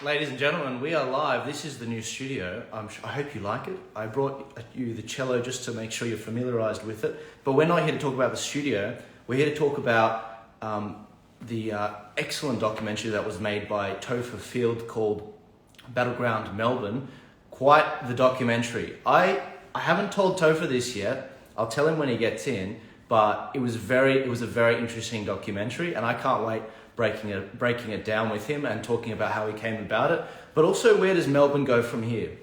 Ladies and gentlemen, we are live. This is the new studio. I hope you like it. I brought you the cello just to make sure you're familiarized with it. But we're not here to talk about the studio. We're here to talk about the excellent documentary that was made by Topher Field called Battleground Melbourne. Quite the documentary. I haven't told Topher this yet. I'll tell him when he gets in. But it was a very interesting documentary, and I can't wait breaking it down with him and talking about how he came about it, but also where does Melbourne go from here.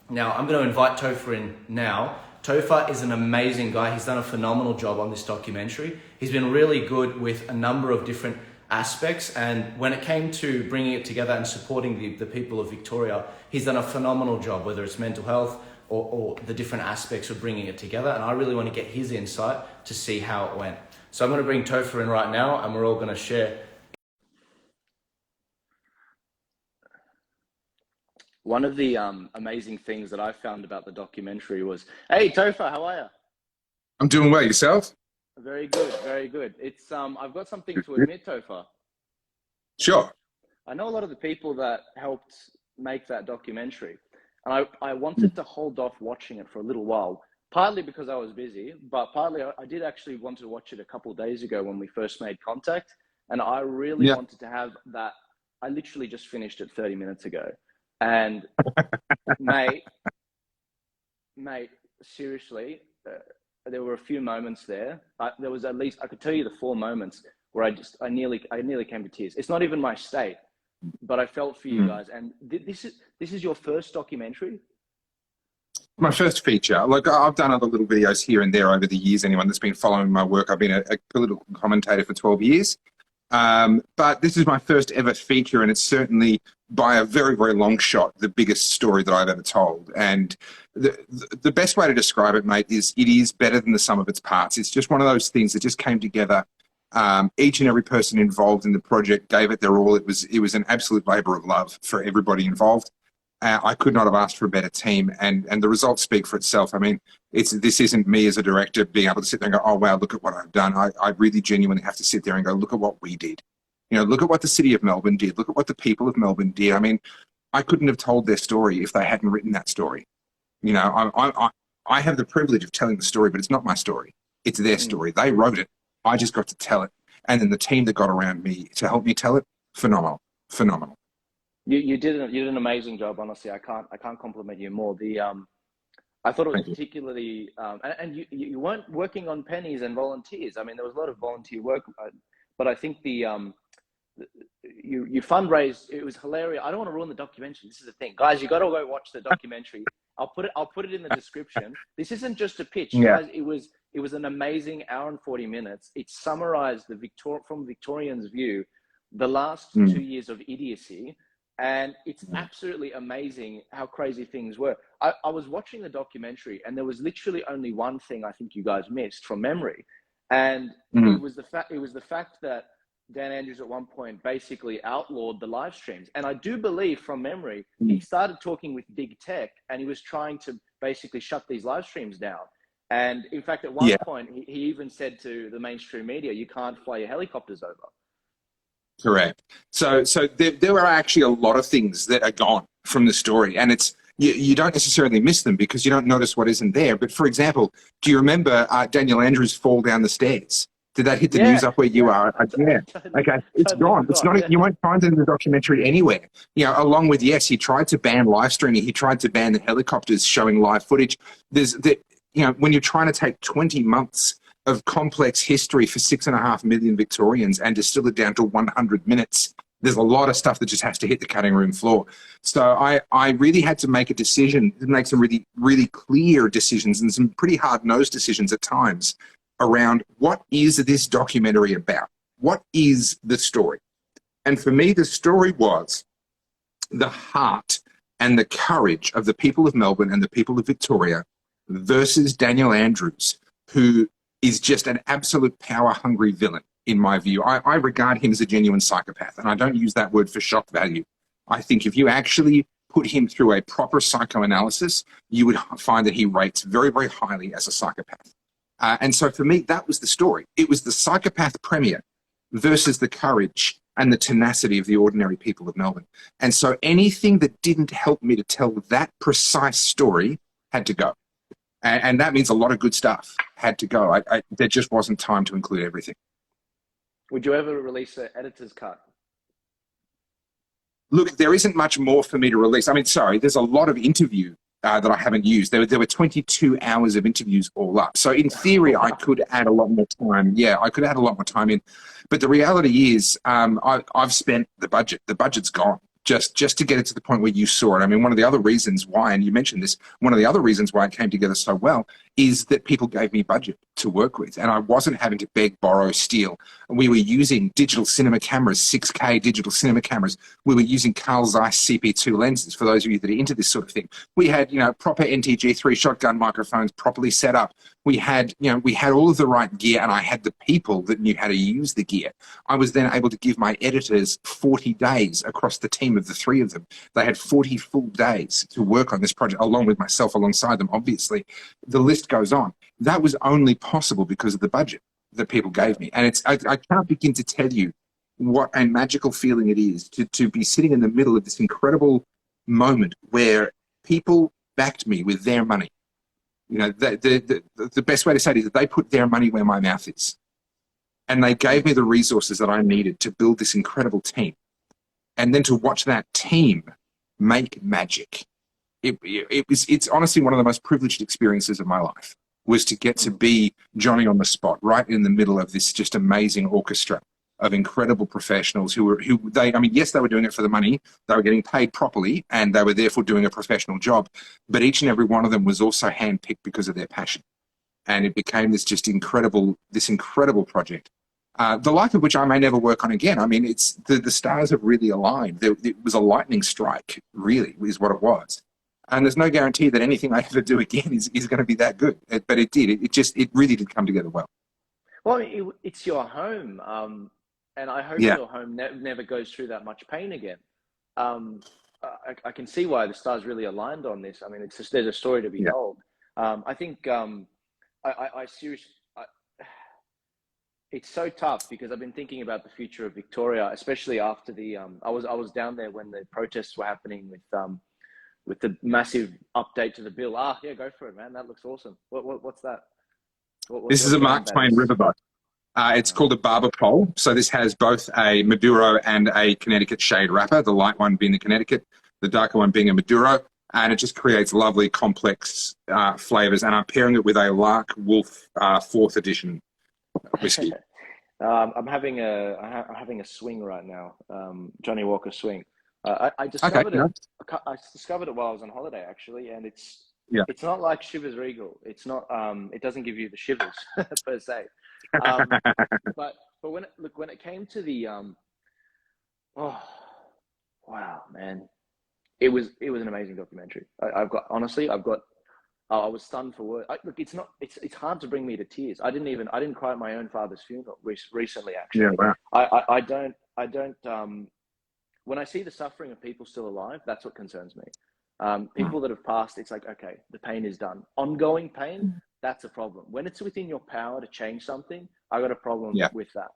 Now, I'm going to invite Topher in now. Topher is an amazing guy. He's done a phenomenal job on this documentary. He's been really good with a number of different aspects, and when it came to bringing it together and supporting the people of Victoria, he's done a phenomenal job, whether it's mental health or the different aspects of bringing it together, and I really want to get his insight to see how it went. So I'm going to bring Topher in right now, and we're all going to share. One of the amazing things that I found about the documentary was, hey Topher, how are you? I'm doing well. Yourself? Very good, very good. It's I've got something to admit, Topher. Sure. I know a lot of the people that helped make that documentary, and I wanted to hold off watching it for a little while, partly because I was busy, but partly I did actually want to watch it a couple of days ago when we first made contact, and I really wanted to have that. I literally just finished it 30 minutes ago. And mate, seriously, there were a few moments there. There was at least, I could tell you the 4 moments where I nearly came to tears. It's not even my state, but I felt for you guys. And this is your first documentary? My first feature. Like, I've done other little videos here and there over the years. Anyone that's been following my work, I've been a political commentator for 12 years. But this is my first ever feature, and it's certainly by a very, very long shot the biggest story that I've ever told. And the best way to describe it, mate, is it is better than the sum of its parts. It's just one of those things that just came together. Each and every person involved in the project gave it their all. It was an absolute labour of love for everybody involved. I could not have asked for a better team, and the results speak for itself. I mean, this isn't me as a director being able to sit there and go, oh, wow, look at what I've done. I really genuinely have to sit there and go, look at what we did. You know, look at what the city of Melbourne did. Look at what the people of Melbourne did. I mean, I couldn't have told their story if they hadn't written that story. You know, I have the privilege of telling the story, but it's not my story. It's their story. They wrote it. I just got to tell it. And then the team that got around me to help me tell it, phenomenal, phenomenal. You did an amazing job, honestly. I can't compliment you more. I thought it was particularly, and you weren't working on pennies and volunteers. I mean, there was a lot of volunteer work, but I think you fundraised. It was hilarious. I don't want to ruin the documentary. This is the thing, guys. You got to go watch the documentary. I'll put it in the description. This isn't just a pitch, guys. It was an amazing hour and 40 minutes. It summarized from Victorians' view, the last 2 years of idiocy. And it's absolutely amazing how crazy things were. I was watching the documentary, and there was literally only one thing I think you guys missed from memory, and it was the fact that Dan Andrews at one point basically outlawed the live streams. And I do believe from memory he started talking with big tech, and he was trying to basically shut these live streams down. And in fact, at one point he even said to the mainstream media, "You can't fly your helicopters over." Correct. So there are actually a lot of things that are gone from the story, and you don't necessarily miss them because you don't notice what isn't there. But for example, do you remember Daniel Andrews' fall down the stairs? Did that hit the news up where you are? Yeah. Okay. It's gone. It's not. You won't find it in the documentary anywhere. You know, along with he tried to ban live streaming. He tried to ban the helicopters showing live footage. When you're trying to take 20 months of complex history for 6.5 million Victorians and distill it down to 100 minutes, there's a lot of stuff that just has to hit the cutting room floor. So I really had to make a decision, make some really, really clear decisions and some pretty hard-nosed decisions at times around what is this documentary about? What is the story? And for me, the story was the heart and the courage of the people of Melbourne and the people of Victoria versus Daniel Andrews, who is just an absolute power-hungry villain, in my view. I regard him as a genuine psychopath, and I don't use that word for shock value. I think if you actually put him through a proper psychoanalysis, you would find that he rates very, very highly as a psychopath. And so for me, that was the story. It was the psychopath premier versus the courage and the tenacity of the ordinary people of Melbourne. And so anything that didn't help me to tell that precise story had to go. And that means a lot of good stuff had to go. There just wasn't time to include everything. Would you ever release an editor's cut? Look, there isn't much more for me to release. I mean, sorry, there's a lot of interview that I haven't used. There were 22 hours of interviews all up. So in theory, I could add a lot more time. Yeah, I could add a lot more time in. But the reality is I've spent the budget. The budget's gone. Just to get it to the point where you saw it. I mean, one of the other reasons why, and you mentioned this, one of the other reasons why it came together so well is that people gave me budget to work with, and I wasn't having to beg, borrow, steal. We were using digital cinema cameras, 6K digital cinema cameras. We were using Carl Zeiss CP2 lenses, for those of you that are into this sort of thing. We had, proper NTG3 shotgun microphones properly set up. We had all of the right gear, and I had the people that knew how to use the gear. I was then able to give my editors 40 days across the team of the three of them. They had 40 full days to work on this project, along with myself alongside them, obviously. The list goes on. That was only possible because of the budget that people gave me. And I can't begin to tell you what a magical feeling it is to be sitting in the middle of this incredible moment where people backed me with their money. The best way to say it is that they put their money where my mouth is. And they gave me the resources that I needed to build this incredible team. And then to watch that team make magic. It's honestly one of the most privileged experiences of my life, was to get to be Johnny on the spot, right in the middle of this just amazing orchestra of incredible professionals yes, they were doing it for the money, they were getting paid properly, and they were therefore doing a professional job. But each and every one of them was also handpicked because of their passion. And it became this incredible project. The like of which I may never work on again. I mean, it's the stars have really aligned. It was a lightning strike, really, is what it was. And there's no guarantee that anything I ever do again is going to be that good. But it did. It really did come together well. Well, I mean, it's your home. And I hope your home never goes through that much pain again. I can see why the stars really aligned on this. I mean, there's a story to be told. I think I seriously, it's so tough because I've been thinking about the future of Victoria, especially after I was down there when the protests were happening with the massive update to the bill. Yeah, go for it, man. That looks awesome. What's that? This is a Mark Twain riverboat. It's called a barber pole. So this has both a Maduro and a Connecticut shade wrapper, the light one being the Connecticut, the darker one being a Maduro. And it just creates lovely, complex flavors. And I'm pairing it with a Lark Wolf 4th edition whiskey. I'm having a swing right now, Johnny Walker swing. I discovered it. I discovered it while I was on holiday, actually, and it's not like Chivas Regal. It's not. It doesn't give you the shivers per se. But when it came to the oh wow, man, it was an amazing documentary. I was stunned for words. Look, it's hard to bring me to tears. I didn't cry at my own father's funeral recently, actually. Yeah, wow. I don't when I see the suffering of people still alive, that's what concerns me. People that have passed, it's like, okay, the pain is done. Ongoing pain, that's a problem. When it's within your power to change something, I got a problem with that.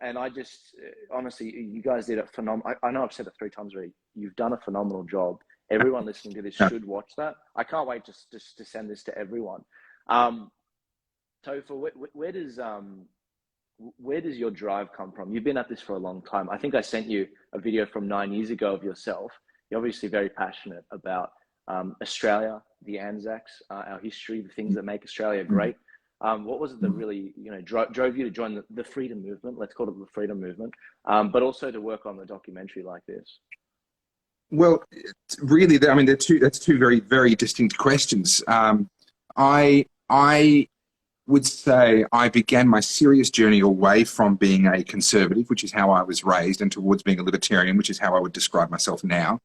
And I just, honestly, you guys did a phenomenal, I know I've said it 3 times already. You've done a phenomenal job. Everyone listening to this should watch that. I can't wait to send this to everyone. Topher, where does your drive come from? You've been at this for a long time. I think I sent you a video from 9 years ago of yourself. You're obviously very passionate about Australia, the Anzacs, our history, the things that make Australia great. What was it that really, drove you to join the freedom movement? Let's call it the freedom movement, but also to work on the documentary like this. Well, really, that's two very, very distinct questions. I would say I began my serious journey away from being a conservative, which is how I was raised, and towards being a libertarian, which is how I would describe myself now.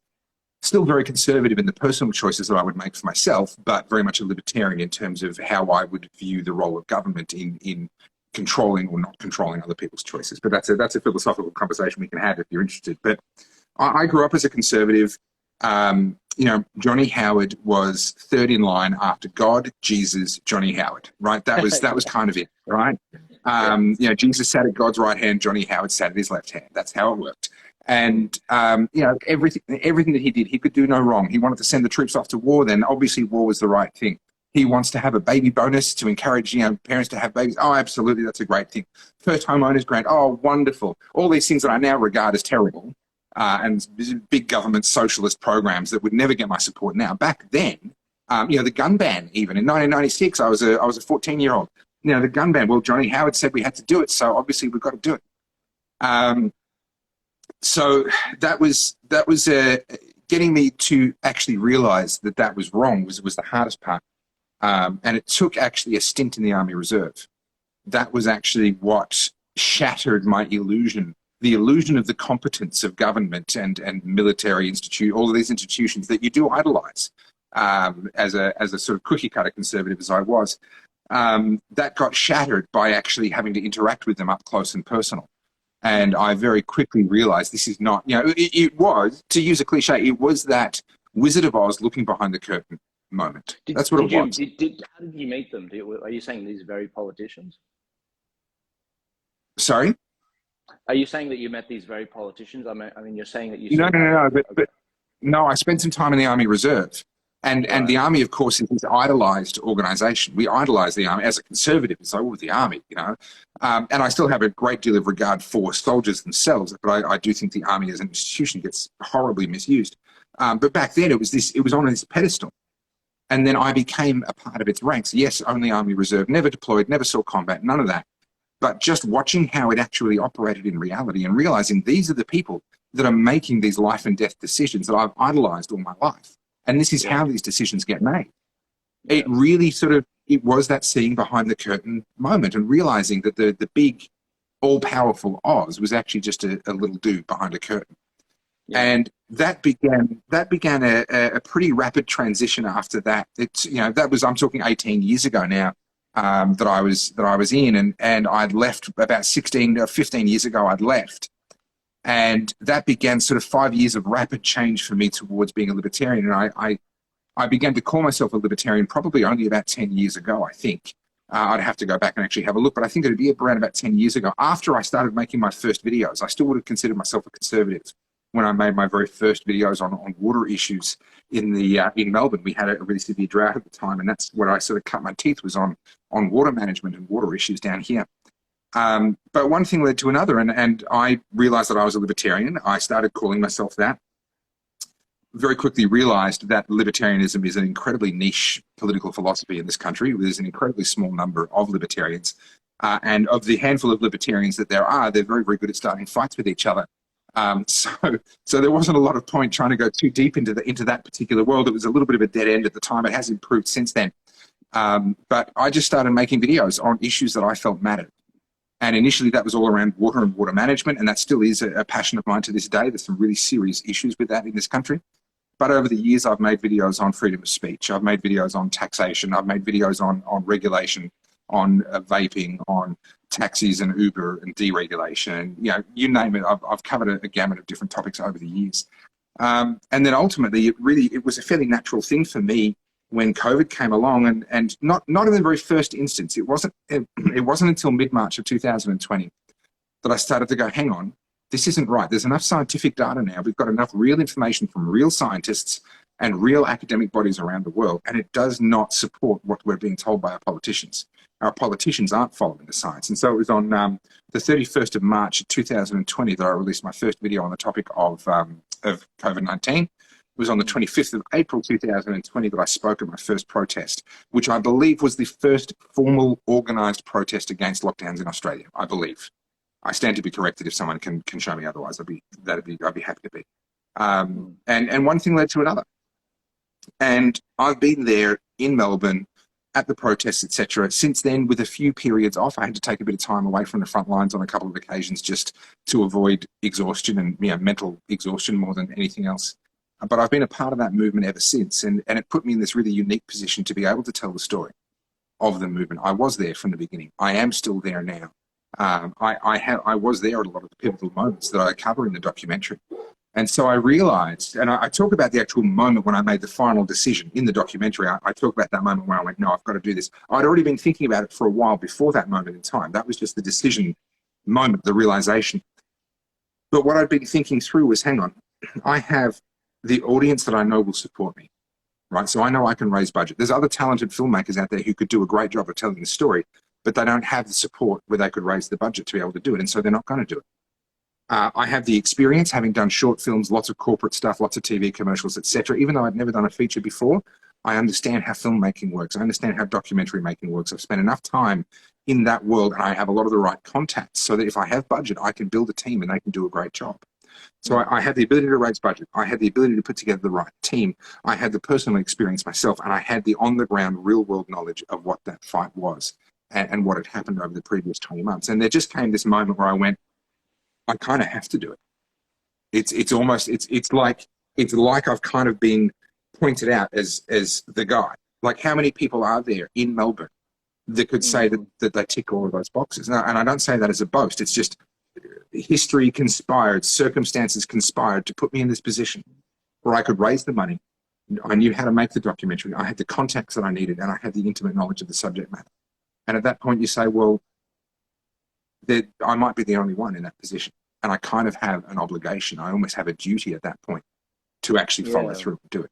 Still very conservative in the personal choices that I would make for myself, but very much a libertarian in terms of how I would view the role of government in controlling or not controlling other people's choices. But that's a philosophical conversation we can have if you're interested. But I grew up as a conservative. Johnny Howard was third in line after God, Jesus, Johnny Howard, right? That was kind of it, right? You know, Jesus sat at God's right hand, Johnny Howard sat at his left hand. That's how it worked. And, you know, everything that he did, he could do no wrong. He wanted to send the troops off to war, then obviously war was the right thing. He wants to have a baby bonus to encourage, you know, parents to have babies. Oh, absolutely, that's a great thing. First homeowners grant. Oh, wonderful. All these things that I now regard as terrible, and big government socialist programs that would never get my support now. Back then, you know, the gun ban, even in 1996, I was a 14-year-old. You know, the gun ban. Well, Johnny Howard said we had to do it, so obviously we've got to do it. So that was getting me to actually realize that that was wrong was the hardest part. And it took actually a stint in the Army Reserve. That was actually what shattered my illusion, the illusion of the competence of government and military institute, all of these institutions that you do idolize as a sort of cookie cutter conservative as I was. That got shattered by actually having to interact with them up close and personal. And I very quickly realized this is not, you know, it was, to use a cliche, it was that Wizard of Oz looking behind the curtain moment. That's what it was. How did you meet them? Are you saying these very politicians? Sorry? Are you saying that you met these very politicians? I mean, you're saying that you... No. But no, I spent some time in the Army Reserve. And the Army, of course, is this idolized organization. We idolize the Army as a conservative. So with the Army, you know. And I still have a great deal of regard for soldiers themselves, but I do think the Army as an institution gets horribly misused. But back then, it was on this pedestal. And then I became a part of its ranks. Yes, only Army Reserve, never deployed, never saw combat, none of that. But just watching how it actually operated in reality and realizing these are the people that are making these life and death decisions that I've idolized all my life. And this is how these decisions get made. It really it was that seeing behind the curtain moment and realizing that the big, all-powerful Oz was actually just a little dude behind a curtain. Yeah. And that began a pretty rapid transition after that. It's, you know, I'm talking 18 years ago now, that I was in, and I'd left about 16 or 15 years ago. I'd left. And that began sort of 5 years of rapid change for me towards being a libertarian. And I began to call myself a libertarian probably only about 10 years ago, I think. I'd have to go back and actually have a look, but I think it'd be around about 10 years ago after I started making my first videos. I still would have considered myself a conservative when I made my very first videos on water issues in Melbourne. We had a really severe drought at the time, and that's where I sort of cut my teeth, was on water management and water issues down here. But one thing led to another, and I realized that I was a libertarian. I started calling myself that. Very quickly realized that libertarianism is an incredibly niche political philosophy in this country. There's an incredibly small number of libertarians. And of the handful of libertarians that there are, they're very, very good at starting fights with each other. So there wasn't a lot of point trying to go too deep into that particular world. It was a little bit of a dead end at the time. It has improved since then. But I just started making videos on issues that I felt mattered. And initially that was all around water and water management, and that still is a passion of mine to this day. There's some really serious issues with that in this country. But over the years, I've made videos on freedom of speech. I've made videos on taxation. I've made videos on regulation, on vaping, on taxis and Uber and deregulation. And, you know, you name it, I've covered a gamut of different topics over the years. And then ultimately, it was a fairly natural thing for me when COVID came along, and not in the very first instance. It wasn't until mid-March of 2020 that I started to go, hang on, this isn't right. There's enough scientific data now. We've got enough real information from real scientists and real academic bodies around the world, and it does not support what we're being told by our politicians. Our politicians aren't following the science. And so it was on the 31st of March 2020 that I released my first video on the topic of COVID-19. It was on the 25th of April 2020 that I spoke at my first protest, which I believe was the first formal organised protest against lockdowns in Australia, I believe. I stand to be corrected if someone can show me otherwise. I'd be happy to be. And one thing led to another. And I've been there in Melbourne at the protests, etc. Since then, with a few periods off, I had to take a bit of time away from the front lines on a couple of occasions just to avoid exhaustion and mental exhaustion more than anything else. But I've been a part of that movement ever since, and it put me in this really unique position to be able to tell the story of the movement. I was there from the beginning. I am still there now. I was there at a lot of the pivotal moments that I cover in the documentary. And so I realized, and I talk about the actual moment when I made the final decision in the documentary. I talk about that moment where I went, no, I've got to do this. I'd already been thinking about it for a while before that moment in time. That was just the decision moment, the realization. But what I'd been thinking through was, hang on, I have the audience that I know will support me, right? So I know I can raise budget. There's other talented filmmakers out there who could do a great job of telling the story, but they don't have the support where they could raise the budget to be able to do it. And so they're not going to do it. I have the experience, having done short films, lots of corporate stuff, lots of TV commercials, etc. Even though I'd never done a feature before, I understand how filmmaking works. I understand how documentary making works. I've spent enough time in that world, and I have a lot of the right contacts so that if I have budget, I can build a team and they can do a great job. So I had the ability to raise budget. I had the ability to put together the right team. I had the personal experience myself, and I had the on-the-ground, real-world knowledge of what that fight was and what had happened over the previous 20 months. And there just came this moment where I went, I kind of have to do it. It's like I've kind of been pointed out as the guy. Like, how many people are there in Melbourne that could say that they tick all of those boxes? And I don't say that as a boast. It's just history conspired, circumstances conspired to put me in this position where I could raise the money. I knew how to make the documentary. I had the contacts that I needed, and I had the intimate knowledge of the subject matter. And at that point you say, well, that I might be the only one in that position. And I kind of have an obligation. I almost have a duty at that point to actually follow through and do it.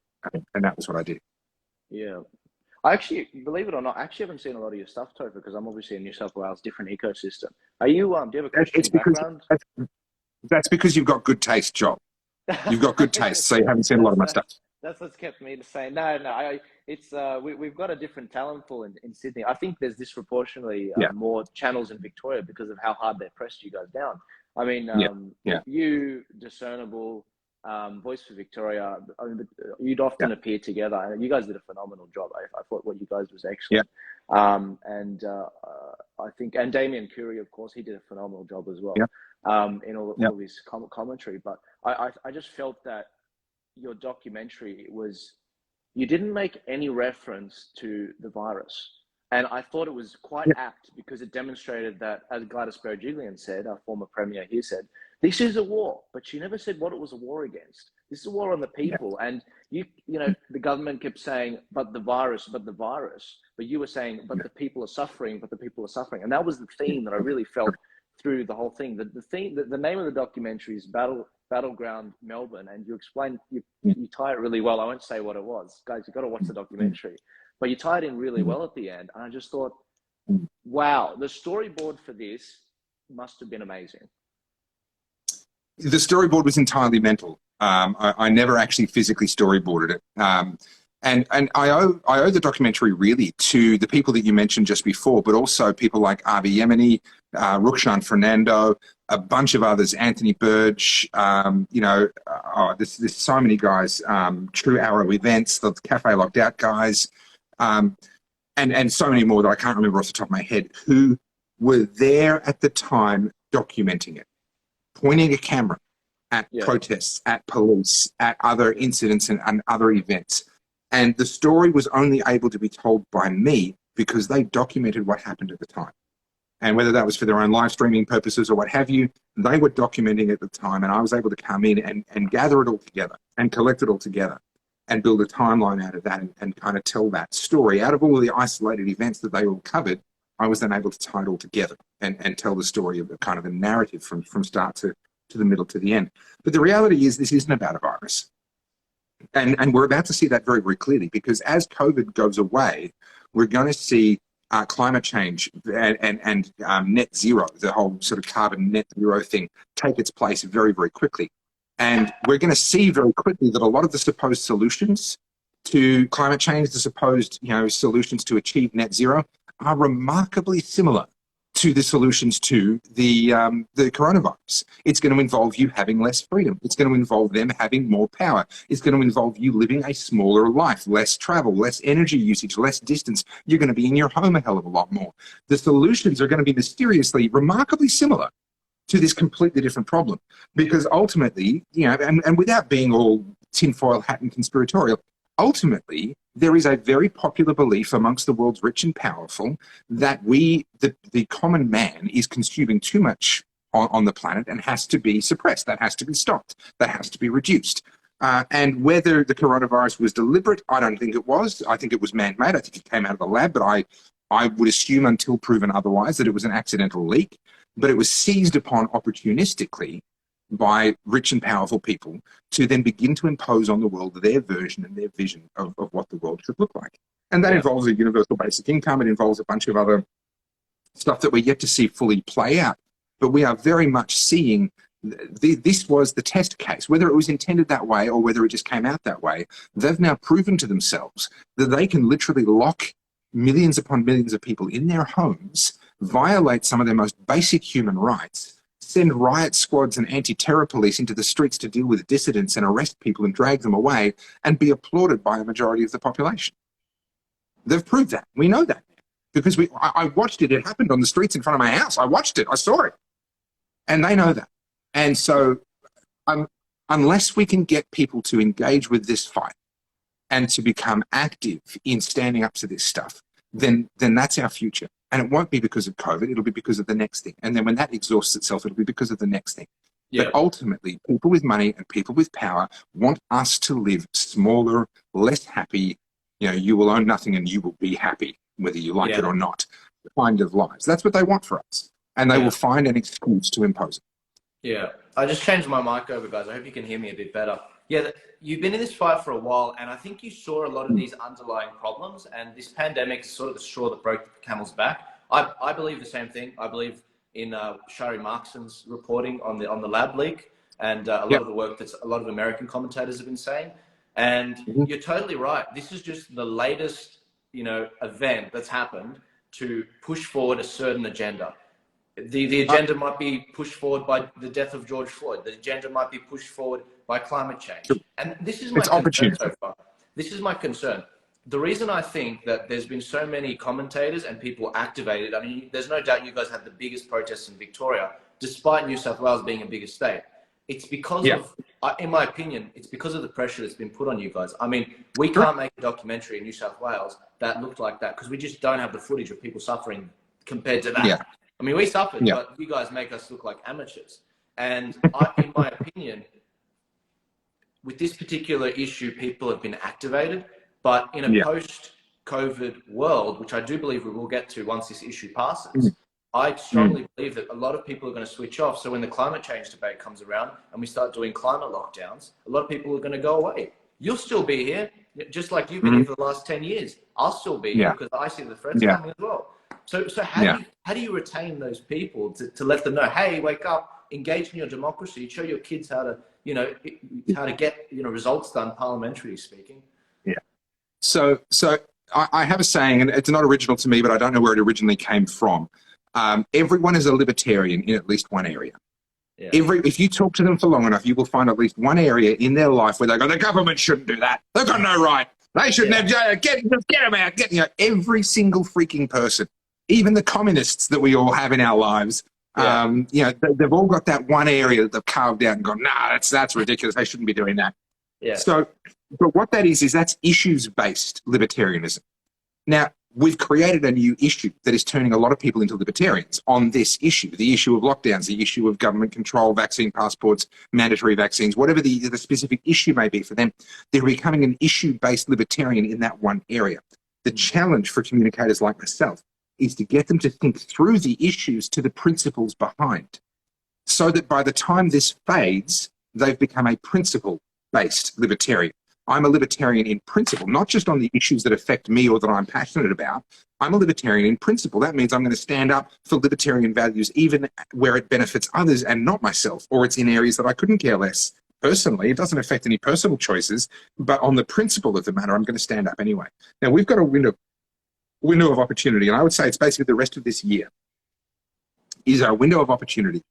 And that was what I did. Yeah. I actually, believe it or not, I actually haven't seen a lot of your stuff, Topher, because I'm obviously in New South Wales, different ecosystem. Are you, do you have a Christian background? That's because you've got good taste, Joel. You've got good taste, so you haven't seen a lot of my stuff. That's what's kept me to say, no, we've got a different talent pool in Sydney. I think there's disproportionately more channels in Victoria because of how hard they pressed you guys down. I mean, you, Discernible, Voice for Victoria, I mean, you'd often appear together. And you guys did a phenomenal job. I thought what you guys was excellent. I think, and Damien Curry, of course, he did a phenomenal job as well in all of his commentary. But I just felt that your documentary was, you didn't make any reference to the virus. And I thought it was quite apt because it demonstrated that, as Gladys Berejiklian said, our former premier here said, this is a war, but she never said what it was a war against. This is a war on the people. And you know, the government kept saying, but the virus, but you were saying, but the people are suffering, but the people are suffering. And that was the theme that I really felt through the whole thing. The name of the documentary is Battleground Melbourne, and you explain, you tie it really well. I won't say what it was. Guys, you've got to watch the documentary. But you tied in really well at the end. And I just thought, wow, the storyboard for this must have been amazing. The storyboard was entirely mental. I never actually physically storyboarded it. And I owe the documentary really to the people that you mentioned just before, but also people like Avi Yemeni, Rukshan Fernando, a bunch of others, Anthony Burge, there's so many guys, True Arrow Events, the Cafe Locked Out guys, and so many more that I can't remember off the top of my head, who were there at the time documenting it, pointing a camera at protests, at police, at other incidents and other events. And the story was only able to be told by me because they documented what happened at the time. And whether that was for their own live streaming purposes or what have you, they were documenting at the time, and I was able to come in and gather it all together and collect it all together and build a timeline out of that and kind of tell that story. Out of all of the isolated events that they all covered, I was then able to tie it all together and tell the story of kind of a narrative from start to the middle to the end. But the reality is this isn't about a virus. And we're about to see that very, very clearly, because as COVID goes away, we're going to see climate change and net zero, the whole sort of carbon net zero thing, take its place very, very quickly. And we're going to see very quickly that a lot of the supposed solutions to climate change, the supposed solutions to achieve net zero, are remarkably similar to the solutions to the coronavirus. It's going to involve you having less freedom. It's going to involve them having more power. It's going to involve you living a smaller life, less travel, less energy usage, less distance. You're going to be in your home a hell of a lot more. The solutions are going to be mysteriously, remarkably similar to this completely different problem. Because ultimately, and without being all tinfoil hat and conspiratorial, ultimately, there is a very popular belief amongst the world's rich and powerful that the common man is consuming too much on the planet and has to be suppressed. That has to be stopped. That has to be reduced. And whether the coronavirus was deliberate, I don't think it was. I think it was man-made. I think it came out of the lab, but I would assume until proven otherwise that it was an accidental leak. But it was seized upon opportunistically by rich and powerful people to then begin to impose on the world their version and their vision of what the world should look like. And that involves a universal basic income. It involves a bunch of other stuff that we're yet to see fully play out. But we are very much seeing this was the test case. Whether it was intended that way or whether it just came out that way, they've now proven to themselves that they can literally lock millions upon millions of people in their homes, violate some of their most basic human rights, send riot squads and anti-terror police into the streets to deal with dissidents and arrest people and drag them away, and be applauded by a majority of the population. They've proved that. We know that because I watched it. It happened on the streets in front of my house. I watched it. I saw it. And they know that. And so unless we can get people to engage with this fight and to become active in standing up to this stuff, then that's our future. And it won't be because of COVID. It'll be because of the next thing. And then when that exhausts itself, it'll be because of the next thing. Yeah. But ultimately, people with money and people with power want us to live smaller, less happy, you will own nothing and you will be happy, whether you like it or not, kind of lives. That's what they want for us. And they will find an excuse to impose it. Yeah. I just changed my mic over, guys. I hope you can hear me a bit better. Yeah, you've been in this fight for a while, and I think you saw a lot of these underlying problems, and this pandemic is sort of the straw that broke the camel's back. I believe the same thing. I believe in Shari Markson's reporting on the lab leak, and a lot of the work that a lot of American commentators have been saying. And you're totally right. This is just the latest, event that's happened to push forward a certain agenda. The agenda might be pushed forward by the death of George Floyd. The agenda might be pushed forward by climate change. And this is my concern so far. This is my concern. The reason I think that there's been so many commentators and people activated, I mean, there's no doubt you guys had the biggest protests in Victoria, despite New South Wales being a bigger state. It's because of, in my opinion, it's because of the pressure that's been put on you guys. I mean, we can't make a documentary in New South Wales that looked like that because we just don't have the footage of people suffering compared to that. Yeah. I mean, we suffered, but you guys make us look like amateurs. And in my opinion, with this particular issue, people have been activated. But in a post-COVID world, which I do believe we will get to once this issue passes, I strongly believe that a lot of people are going to switch off. So when the climate change debate comes around and we start doing climate lockdowns, a lot of people are going to go away. You'll still be here, just like you've been here for the last 10 years. I'll still be here because I see the threats coming as well. So how do you retain those people to let them know, hey, wake up, engage in your democracy, show your kids how to, how to get, results done, parliamentary speaking. Yeah. So I have a saying, and it's not original to me, but I don't know where it originally came from. Everyone is a libertarian in at least one area. Yeah. If you talk to them for long enough, you will find at least one area in their life where they go, the government shouldn't do that. They've got no right. They shouldn't have, get them out. Every single freaking person, even the communists that we all have in our lives, they've all got that one area that they've carved out and gone, nah, that's ridiculous. They shouldn't be doing that. Yeah. So, but what that is that's issues-based libertarianism. Now, we've created a new issue that is turning a lot of people into libertarians on this issue, the issue of lockdowns, the issue of government control, vaccine passports, mandatory vaccines, whatever the specific issue may be for them. They're becoming an issue-based libertarian in that one area. The challenge for communicators like myself is to get them to think through the issues to the principles behind, so that by the time this fades, they've become a principle-based libertarian. I'm a libertarian in principle, not just on the issues that affect me or that I'm passionate about. I'm a libertarian in principle. That means I'm going to stand up for libertarian values even where it benefits others and not myself, or it's in areas that I couldn't care less. Personally, it doesn't affect any personal choices, but on the principle of the matter, I'm going to stand up anyway. Now, we've got a window of opportunity, and I would say it's basically the rest of this year is our window of opportunity.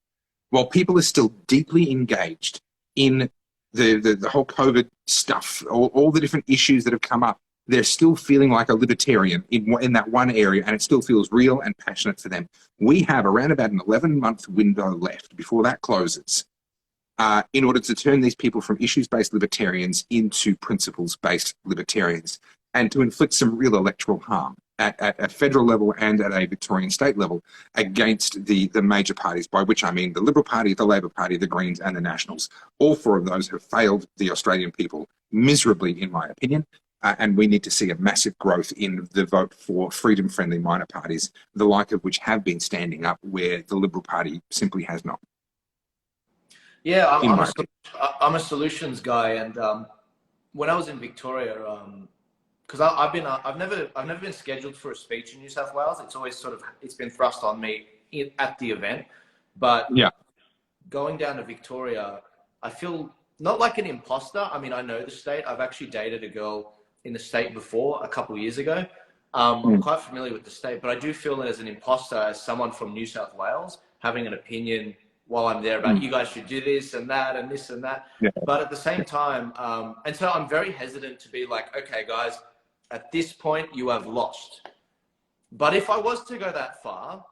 While people are still deeply engaged in the whole COVID stuff, all the different issues that have come up, they're still feeling like a libertarian in that one area, and it still feels real and passionate for them. We have around about an 11-month window left before that closes in order to turn these people from issues-based libertarians into principles-based libertarians and to inflict some real electoral harm. at a federal level and at a Victorian state level against the major parties, by which I mean the Liberal Party, the Labor Party, the Greens and the Nationals. All four of those have failed the Australian people miserably, in my opinion. And we need to see a massive growth in the vote for freedom-friendly minor parties, the like of which have been standing up where the Liberal Party simply has not. Yeah, I'm a solutions guy, and when I was in Victoria, because I've never been scheduled for a speech in New South Wales. It's always it's been thrust on me at the event, but yeah, going down to Victoria, I feel not like an imposter. I mean, I know the state. I've actually dated a girl in the state before a couple of years ago. I'm quite familiar with the state, but I do feel as an imposter, as someone from New South Wales, having an opinion while I'm there about you guys should do this and that and this and that. Yeah. But at the same time, and so I'm very hesitant to be like, okay, guys, at this point you have lost. But if I was to go that far,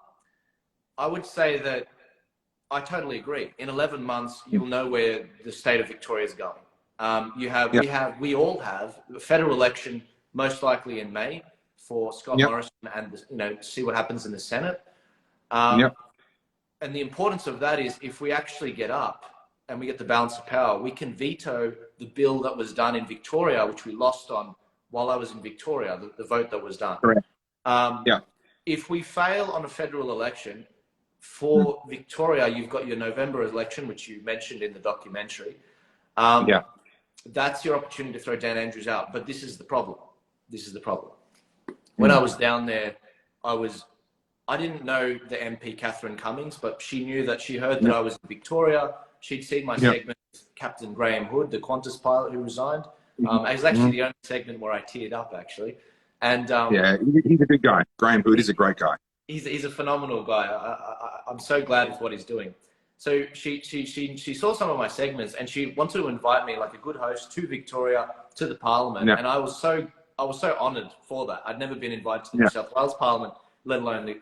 I would say that I totally agree. In 11 months, you'll know where the state of Victoria is going. We all have a federal election, most likely in May, for Scott Morrison, and see what happens in the Senate. And the importance of that is, if we actually get up and we get the balance of power, we can veto the bill that was done in Victoria, which we lost on while I was in Victoria, the vote that was done. Correct. If we fail on a federal election, for Victoria, you've got your November election, which you mentioned in the documentary. That's your opportunity to throw Dan Andrews out. But this is the problem. When I was down there, I didn't know the MP, Catherine Cummings, but she heard that I was in Victoria. She'd seen my segment with Captain Graham Hood, the Qantas pilot who resigned. It was actually the only segment where I teared up, actually. And he's a good guy. Graham Hood is a great guy. He's a phenomenal guy. I'm so glad with what he's doing. So she saw some of my segments, and she wanted to invite me, like a good host, to Victoria, to the Parliament. And I was so honoured for that. I'd never been invited to the New South Wales Parliament, let alone the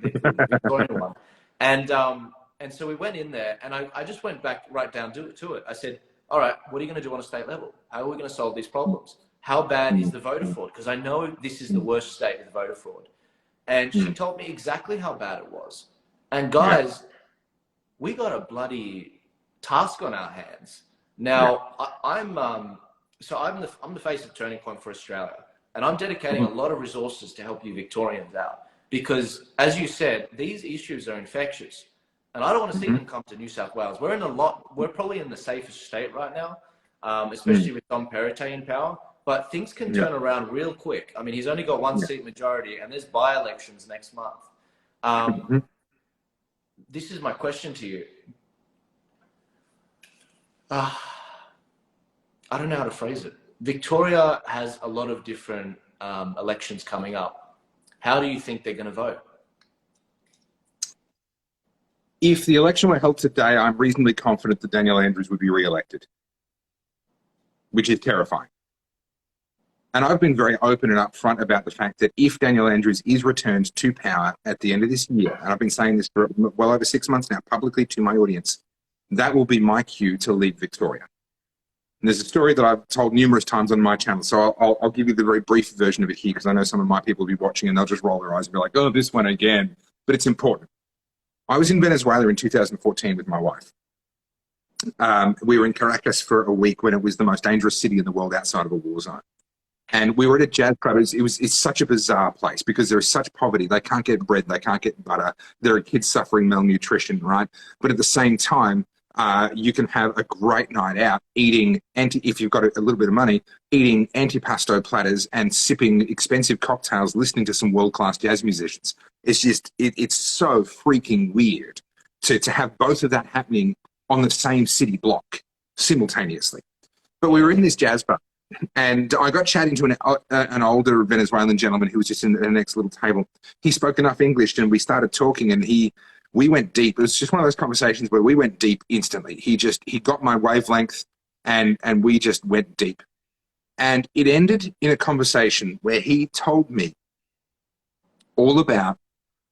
Victorian one. And so we went in there, and I just went back right down to it. I said, all right, what are you going to do on a state level? How are we going to solve these problems? How bad is the voter fraud? Because I know this is the worst state with voter fraud. And she told me exactly how bad it was. And guys, we got a bloody task on our hands. Now, I'm the face of Turning Point for Australia, and I'm dedicating a lot of resources to help you Victorians out, because, as you said, these issues are infectious, and I don't want to see them come to New South Wales. We're probably in the safest state right now, especially with Dom Perrottet in power. But things can turn around real quick. I mean, he's only got one seat majority, and there's by-elections next month. This is my question to you. I don't know how to phrase it. Victoria has a lot of different elections coming up. How do you think they're going to vote? If the election were held today, I'm reasonably confident that Daniel Andrews would be re-elected, which is terrifying. And I've been very open and upfront about the fact that if Daniel Andrews is returned to power at the end of this year, and I've been saying this for well over 6 months now publicly to my audience, that will be my cue to leave Victoria. And there's a story that I've told numerous times on my channel, so I'll give you the very brief version of it here, because I know some of my people will be watching and they'll just roll their eyes and be like, oh, this one again. But it's important. I was in Venezuela in 2014 with my wife. We were in Caracas for a week when it was the most dangerous city in the world outside of a war zone. And we were at a jazz club. It's such a bizarre place because there is such poverty. They can't get bread. They can't get butter. There are kids suffering malnutrition, right? But at the same time, you can have a great night out eating, if you've got a little bit of money, eating antipasto platters and sipping expensive cocktails, listening to some world-class jazz musicians. It's just, it's so freaking weird to have both of that happening on the same city block simultaneously. But we were in this jazz bar, and I got chatting to an older Venezuelan gentleman who was just in the next little table. He spoke enough English, and we started talking, and we went deep. It was just one of those conversations where we went deep instantly. He got my wavelength, and we just went deep. And it ended in a conversation where he told me all about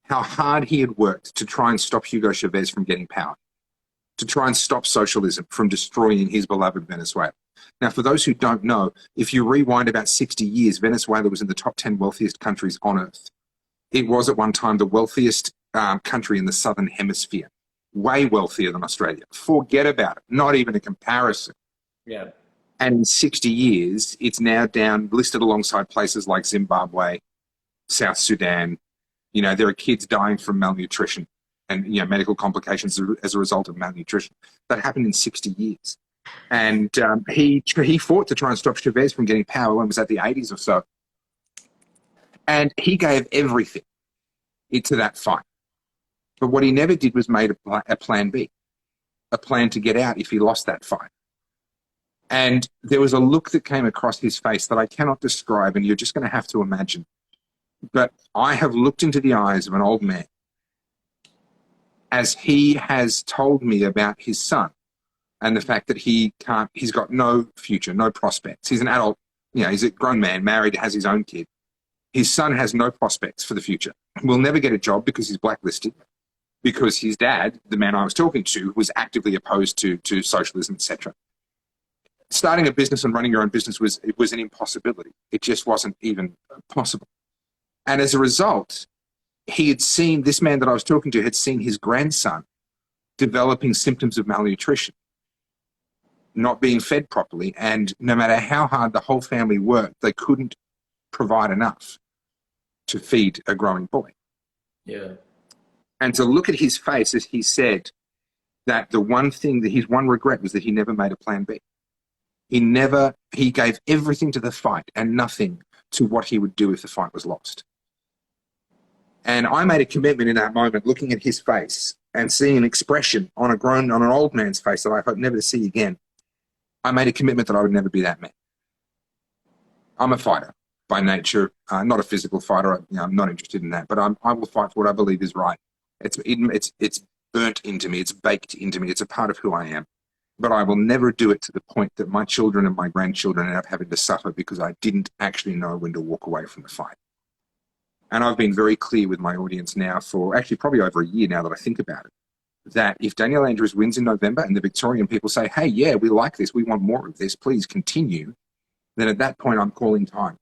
how hard he had worked to try and stop Hugo Chavez from getting power, to try and stop socialism from destroying his beloved Venezuela. Now, for those who don't know, if you rewind about 60 years, Venezuela was in the top 10 wealthiest countries on earth. It was at one time the wealthiest country in the Southern Hemisphere, way wealthier than Australia. Forget about it, not even a comparison. Yeah. And in 60 years, it's now down, listed alongside places like Zimbabwe, South Sudan. You know, there are kids dying from malnutrition and, you know, medical complications as a result of malnutrition. That happened in 60 years. And he fought to try and stop Chavez from getting power when it was at the 80s or so. And he gave everything into that fight. But what he never did was made a plan B, a plan to get out if he lost that fight. And there was a look that came across his face that I cannot describe, and you're just going to have to imagine. But I have looked into the eyes of an old man as he has told me about his son and the fact that he's got no future, no prospects. He's an adult, you know, he's a grown man, married, has his own kid. His son has no prospects for the future. Will never get a job because he's blacklisted, because his dad, the man I was talking to, was actively opposed to socialism, etc. Starting a business and running your own business was an impossibility. It just wasn't even possible. And as a result, he had seen, this man that I was talking to had seen his grandson developing symptoms of malnutrition, not being fed properly. And no matter how hard the whole family worked, they couldn't provide enough to feed a growing boy. Yeah. And to look at his face as he said that the one thing that his one regret was that he never made a plan B. He gave everything to the fight and nothing to what he would do if the fight was lost. And I made a commitment in that moment, looking at his face and seeing an expression on an old man's face that I hope never to see again. I made a commitment that I would never be that man. I'm a fighter by nature, not a physical fighter. I'm not interested in that, but I will fight for what I believe is right. It's burnt into me. It's baked into me. It's a part of who I am. But I will never do it to the point that my children and my grandchildren end up having to suffer because I didn't actually know when to walk away from the fight. And I've been very clear with my audience now for actually probably over a year now that I think about it, that if Daniel Andrews wins in November and the Victorian people say, hey, yeah, we like this, we want more of this, please continue, then at that point I'm calling time.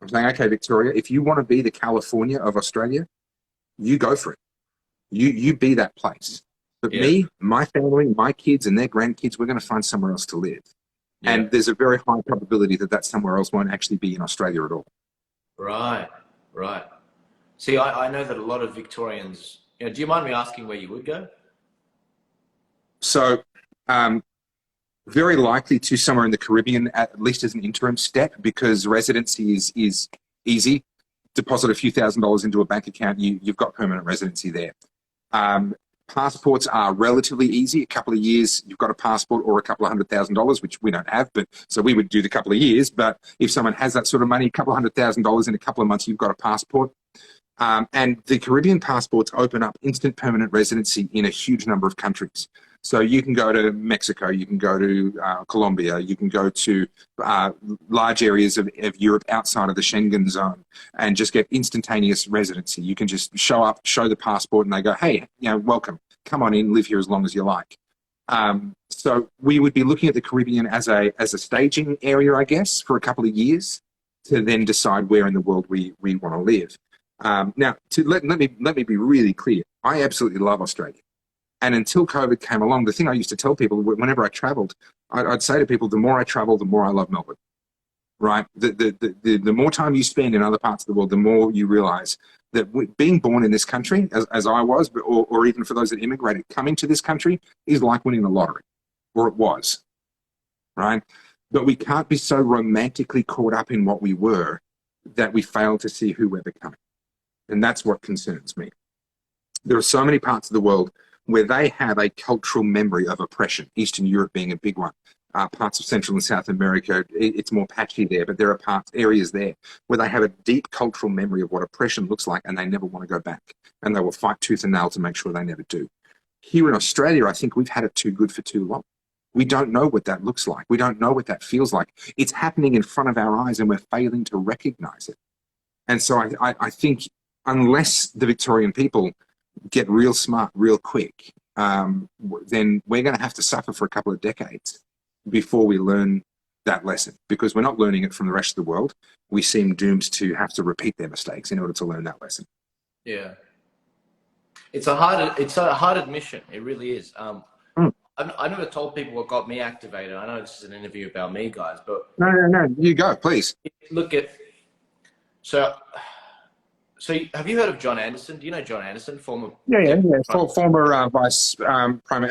I'm saying, okay, Victoria, if you want to be the California of Australia, you go for it. You be that place. But me, my family, my kids and their grandkids, we're going to find somewhere else to live. Yeah. And there's a very high probability that somewhere else won't actually be in Australia at all. Right. See, I know that a lot of Victorians, do you mind me asking where you would go? So, very likely to somewhere in the Caribbean, at least as an interim step, because residency is easy. Deposit a few $1,000s into a bank account, you've got permanent residency there. Passports are relatively easy. A couple of years, you've got a passport, or a couple of $100,000, which we don't have, but so we would do the couple of years. But if someone has that sort of money, a couple of $100,000 in a couple of months, you've got a passport. And the Caribbean passports open up instant permanent residency in a huge number of countries. So you can go to Mexico, you can go to Colombia, you can go to large areas of Europe outside of the Schengen zone and just get instantaneous residency. You can just show up, show the passport, and they go, hey, welcome, come on in, live here as long as you like. So we would be looking at the Caribbean as a staging area, I guess, for a couple of years to then decide where in the world we want to live. Now, let me be really clear. I absolutely love Australia. And until COVID came along, the thing I used to tell people whenever I traveled, I'd say to people, the more I travel, the more I love Melbourne, right? The more time you spend in other parts of the world, the more you realize that being born in this country, as I was, or even for those that immigrated, coming to this country is like winning the lottery, or it was, right? But we can't be so romantically caught up in what we were that we fail to see who we're becoming. And that's what concerns me. There are so many parts of the world where they have a cultural memory of oppression, Eastern Europe being a big one. Parts of Central and South America, it's more patchy there, but there are areas there where they have a deep cultural memory of what oppression looks like, and they never want to go back. And they will fight tooth and nail to make sure they never do. Here in Australia, I think we've had it too good for too long. We don't know what that looks like. We don't know what that feels like. It's happening in front of our eyes, and we're failing to recognize it. And so I think unless the Victorian people get real smart real quick, then we're going to have to suffer for a couple of decades before we learn that lesson, because we're not learning it from the rest of the world. We seem doomed to have to repeat their mistakes in order to learn that lesson. Yeah. It's a hard admission. It really is. I never told people what got me activated. I know this is an interview about me, guys, but No. You go, please. Look at so. Have you heard of John Anderson? Do you know John Anderson, former? Yeah. Former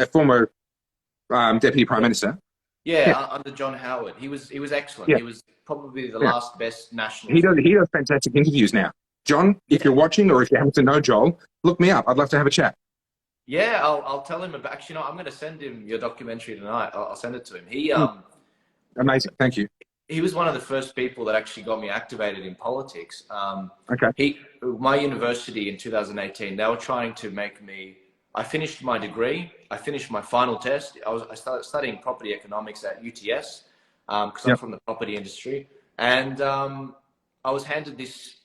former deputy prime minister. Yeah, under John Howard, he was excellent. Yeah. He was probably the last best national. He does fantastic interviews now. John, if you're watching or if you happen to know Joel, look me up. I'd love to have a chat. Yeah, I'll tell him about. Actually, I'm going to send him your documentary tonight. I'll send it to him. Amazing, thank you. He was one of the first people that actually got me activated in politics. Okay. My university in 2018, they were trying to make me. I finished my degree. I finished my final test. I started studying property economics at UTS because I'm from the property industry, and I was handed this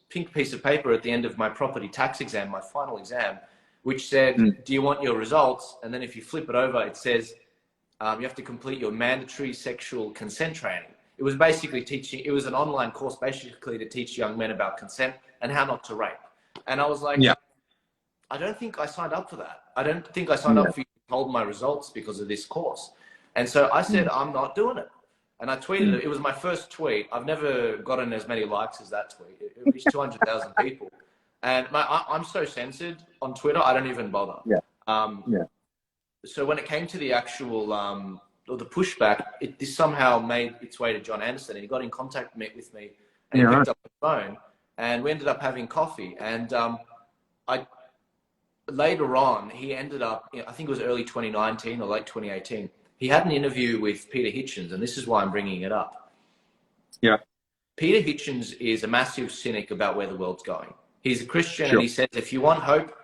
pink piece of paper at the end of my property tax exam, my final exam, which said, "Do you want your results?" And then if you flip it over, it says you have to complete your mandatory sexual consent training. It was basically teaching. It was an online course basically to teach young men about consent and how not to rape. And I was like, I don't think I signed up for that. I don't think I signed up for you to hold my results because of this course. And so I said, I'm not doing it. And I tweeted it. It was my first tweet. I've never gotten as many likes as that tweet. It reached 200,000 people. And I'm so censored on Twitter, I don't even bother. So when it came to the actual, or the pushback, this somehow made its way to John Anderson. And he got in contact with me and he picked up the phone. And we ended up having coffee. And later on, he ended up, I think it was early 2019 or late 2018, he had an interview with Peter Hitchens, and this is why I'm bringing it up. Yeah. Peter Hitchens is a massive cynic about where the world's going. He's a Christian, and he says, if you want hope,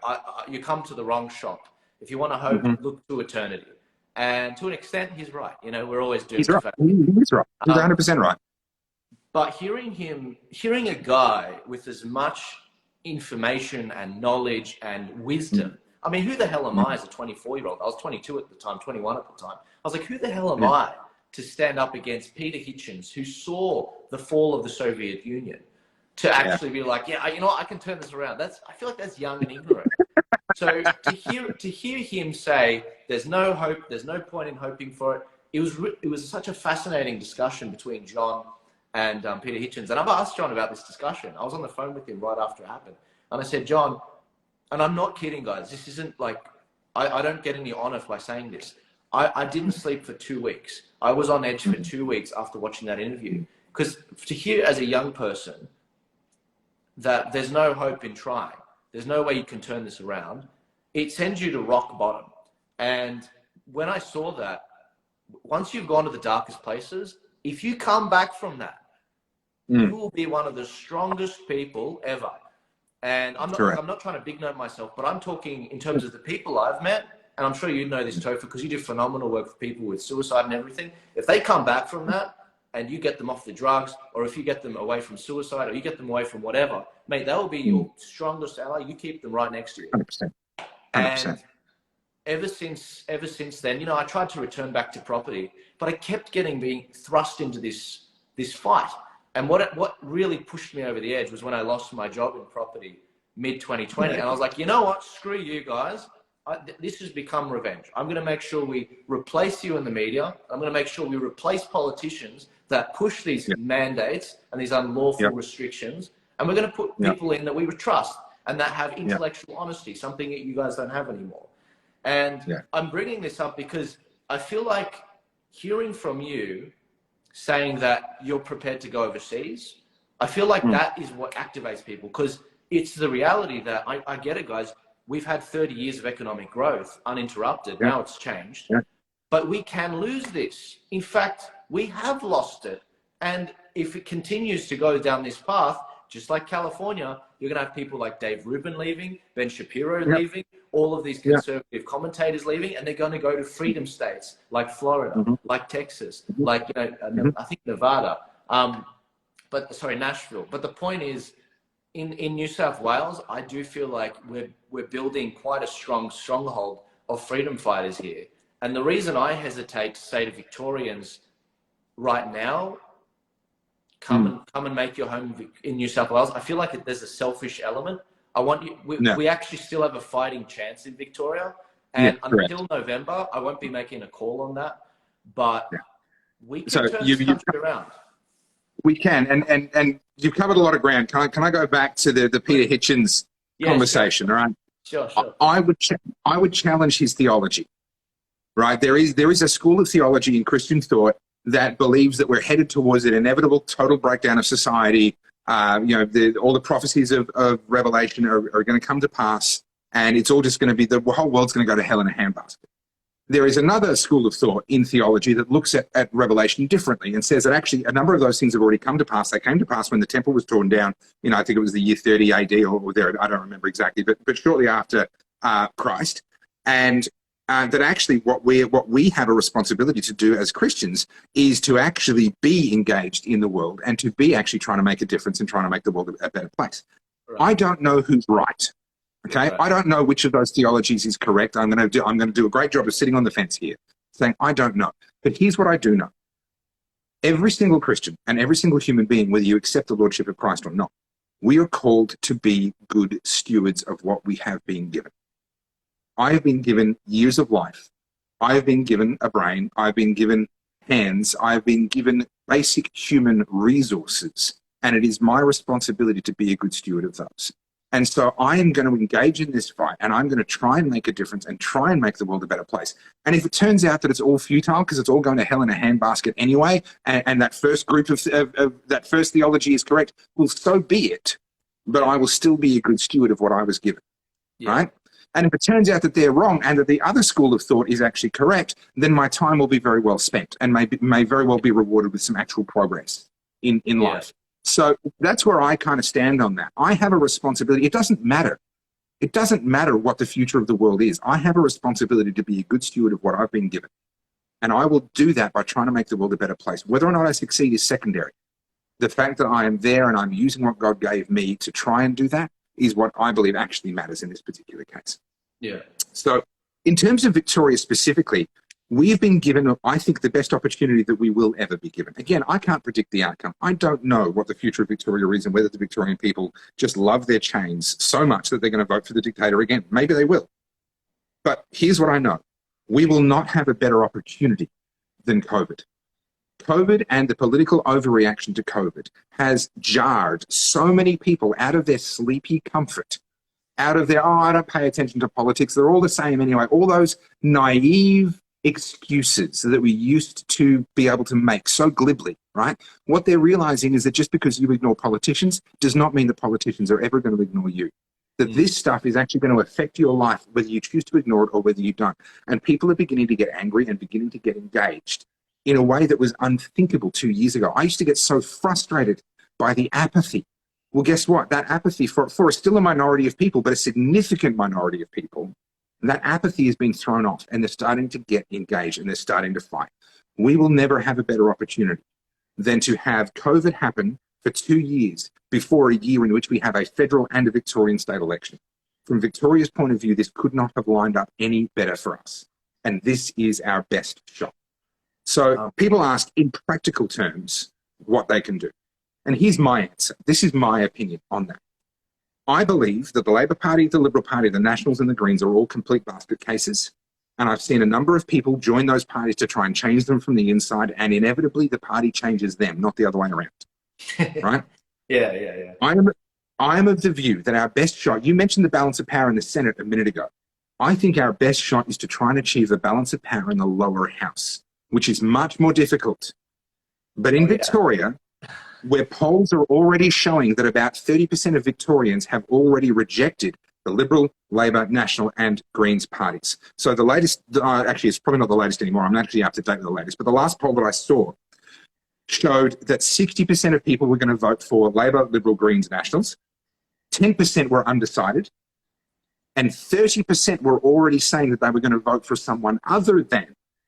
you come to the wrong shop. If you want a hope, look to eternity. And to an extent, he's right. You know, we're always doing He's right. He's right. He's 100% right. But hearing a guy with as much information and knowledge and wisdom, I mean, who the hell am I as a 24-year-old? I was 22 at the time, 21 at the time. I was like, who the hell am I to stand up against Peter Hitchens, who saw the fall of the Soviet Union, to actually be like, yeah, you know what, I can turn this around. I feel like that's young and ignorant. So to hear him say, there's no hope, there's no point in hoping for it, it was such a fascinating discussion between John and Peter Hitchens. And I've asked John about this discussion. I was on the phone with him right after it happened. And I said, John, and I'm not kidding, guys, this isn't like, I don't get any honor by saying this. I didn't sleep for 2 weeks. I was on edge for 2 weeks after watching that interview. Because to hear as a young person that there's no hope in trying, there's no way you can turn this around, it sends you to rock bottom. And when I saw that, once you've gone to the darkest places, if you come back from that, you will be one of the strongest people ever. And I'm not trying to big note myself, but I'm talking in terms of the people I've met, and I'm sure you know this, Topher, because you do phenomenal work for people with suicide and everything. If they come back from that and you get them off the drugs, or if you get them away from suicide, or you get them away from whatever, mate, they'll be your strongest ally. You keep them right next to you. 100%. 100%. And ever since then, you know, I tried to return back to property, but I kept being thrust into this fight. And what really pushed me over the edge was when I lost my job in property mid-2020. And I was like, you know what? Screw you guys. This has become revenge. I'm going to make sure we replace you in the media. I'm going to make sure we replace politicians that push these mandates and these unlawful restrictions. And we're going to put people in that we would trust and that have intellectual honesty, something that you guys don't have anymore. And I'm bringing this up because I feel like hearing from you saying that you're prepared to go overseas, I feel like that is what activates people, because it's the reality that I get it, guys. We've had 30 years of economic growth uninterrupted. Now it's changed. But we can lose this. In fact, we have lost it. And if it continues to go down this path, just like California, you're going to have people like Dave Rubin leaving, Ben Shapiro leaving, all of these conservative commentators leaving, and they're going to go to freedom states like Florida, like Texas, like, you know, I think Nevada, Nashville. But the point is, in New South Wales, I do feel like we're building quite a stronghold of freedom fighters here. And the reason I hesitate to say to Victorians right now, come and make your home in New South Wales, I feel like there's a selfish element. I want you. We actually still have a fighting chance in Victoria, and until November, I won't be making a call on that. But we can turn this country around. We can, and you've covered a lot of ground. Can I go back to the Peter Hitchens conversation? Sure. All right. Sure. I would challenge his theology. Right. There is a school of theology in Christian thought that believes that we're headed towards an inevitable total breakdown of society. All the prophecies of Revelation are going to come to pass, and it's all just going to be, the whole world's going to go to hell in a handbasket. There is another school of thought in theology that looks at Revelation differently and says that actually a number of those things have already come to pass. They came to pass when the temple was torn down. I think it was the year 30 AD or there. I don't remember exactly, but shortly after Christ, and that actually what we have a responsibility to do as Christians is to actually be engaged in the world and to be actually trying to make a difference and trying to make the world a better place. Right. I don't know who's right. Okay, right. I don't know which of those theologies is correct. I'm going to do a great job of sitting on the fence here, saying I don't know. But here's what I do know: every single Christian and every single human being, whether you accept the lordship of Christ or not, we are called to be good stewards of what we have been given. I have been given years of life. I have been given a brain. I've been given hands. I've been given basic human resources, and it is my responsibility to be a good steward of those. And so I am going to engage in this fight, and I'm going to try and make a difference and try and make the world a better place. And if it turns out that it's all futile because it's all going to hell in a handbasket anyway, and that first group of that first theology is correct, well, so be it. But I will still be a good steward of what I was given, right? And if it turns out that they're wrong and that the other school of thought is actually correct, then my time will be very well spent and may very well be rewarded with some actual progress in life. So that's where I kind of stand on that. I have a responsibility. It doesn't matter. It doesn't matter what the future of the world is. I have a responsibility to be a good steward of what I've been given. And I will do that by trying to make the world a better place. Whether or not I succeed is secondary. The fact that I am there and I'm using what God gave me to try and do that is what I believe actually matters in this particular case. Yeah. So in terms of Victoria specifically, we've been given, I think, the best opportunity that we will ever be given. Again, I can't predict the outcome. I don't know what the future of Victoria is and whether the Victorian people just love their chains so much that they're going to vote for the dictator again. Maybe they will. But here's what I know. We will not have a better opportunity than COVID. COVID and the political overreaction to COVID has jarred so many people out of their sleepy comfort, out of their, I don't pay attention to politics, they're all the same anyway, all those naive excuses that we used to be able to make so glibly, right? What they're realizing is that just because you ignore politicians does not mean that politicians are ever going to ignore you. That this stuff is actually going to affect your life, whether you choose to ignore it or whether you don't. And people are beginning to get angry and beginning to get engaged in a way that was unthinkable 2 years ago. I used to get so frustrated by the apathy. Well, guess what? That apathy for still a minority of people, but a significant minority of people, that apathy has been thrown off and they're starting to get engaged and they're starting to fight. We will never have a better opportunity than to have COVID happen for 2 years before a year in which we have a federal and a Victorian state election. From Victoria's point of view, this could not have lined up any better for us. And this is our best shot. So people ask in practical terms what they can do. And here's my answer. This is my opinion on that. I believe that the Labor Party, the Liberal Party, the Nationals and the Greens are all complete basket cases. And I've seen a number of people join those parties to try and change them from the inside. And inevitably the party changes them, not the other way around. Right? Yeah. I am of the view that our best shot, you mentioned the balance of power in the Senate a minute ago. I think our best shot is to try and achieve a balance of power in the lower house, which is much more difficult. But in Victoria, where polls are already showing that about 30% of Victorians have already rejected the Liberal, Labor, National and Greens parties. So the latest, actually it's probably not the latest anymore, I'm not actually up to date with the latest, but the last poll that I saw showed that 60% of people were going to vote for Labor, Liberal, Greens, Nationals, 10% were undecided, and 30% were already saying that they were going to vote for someone other than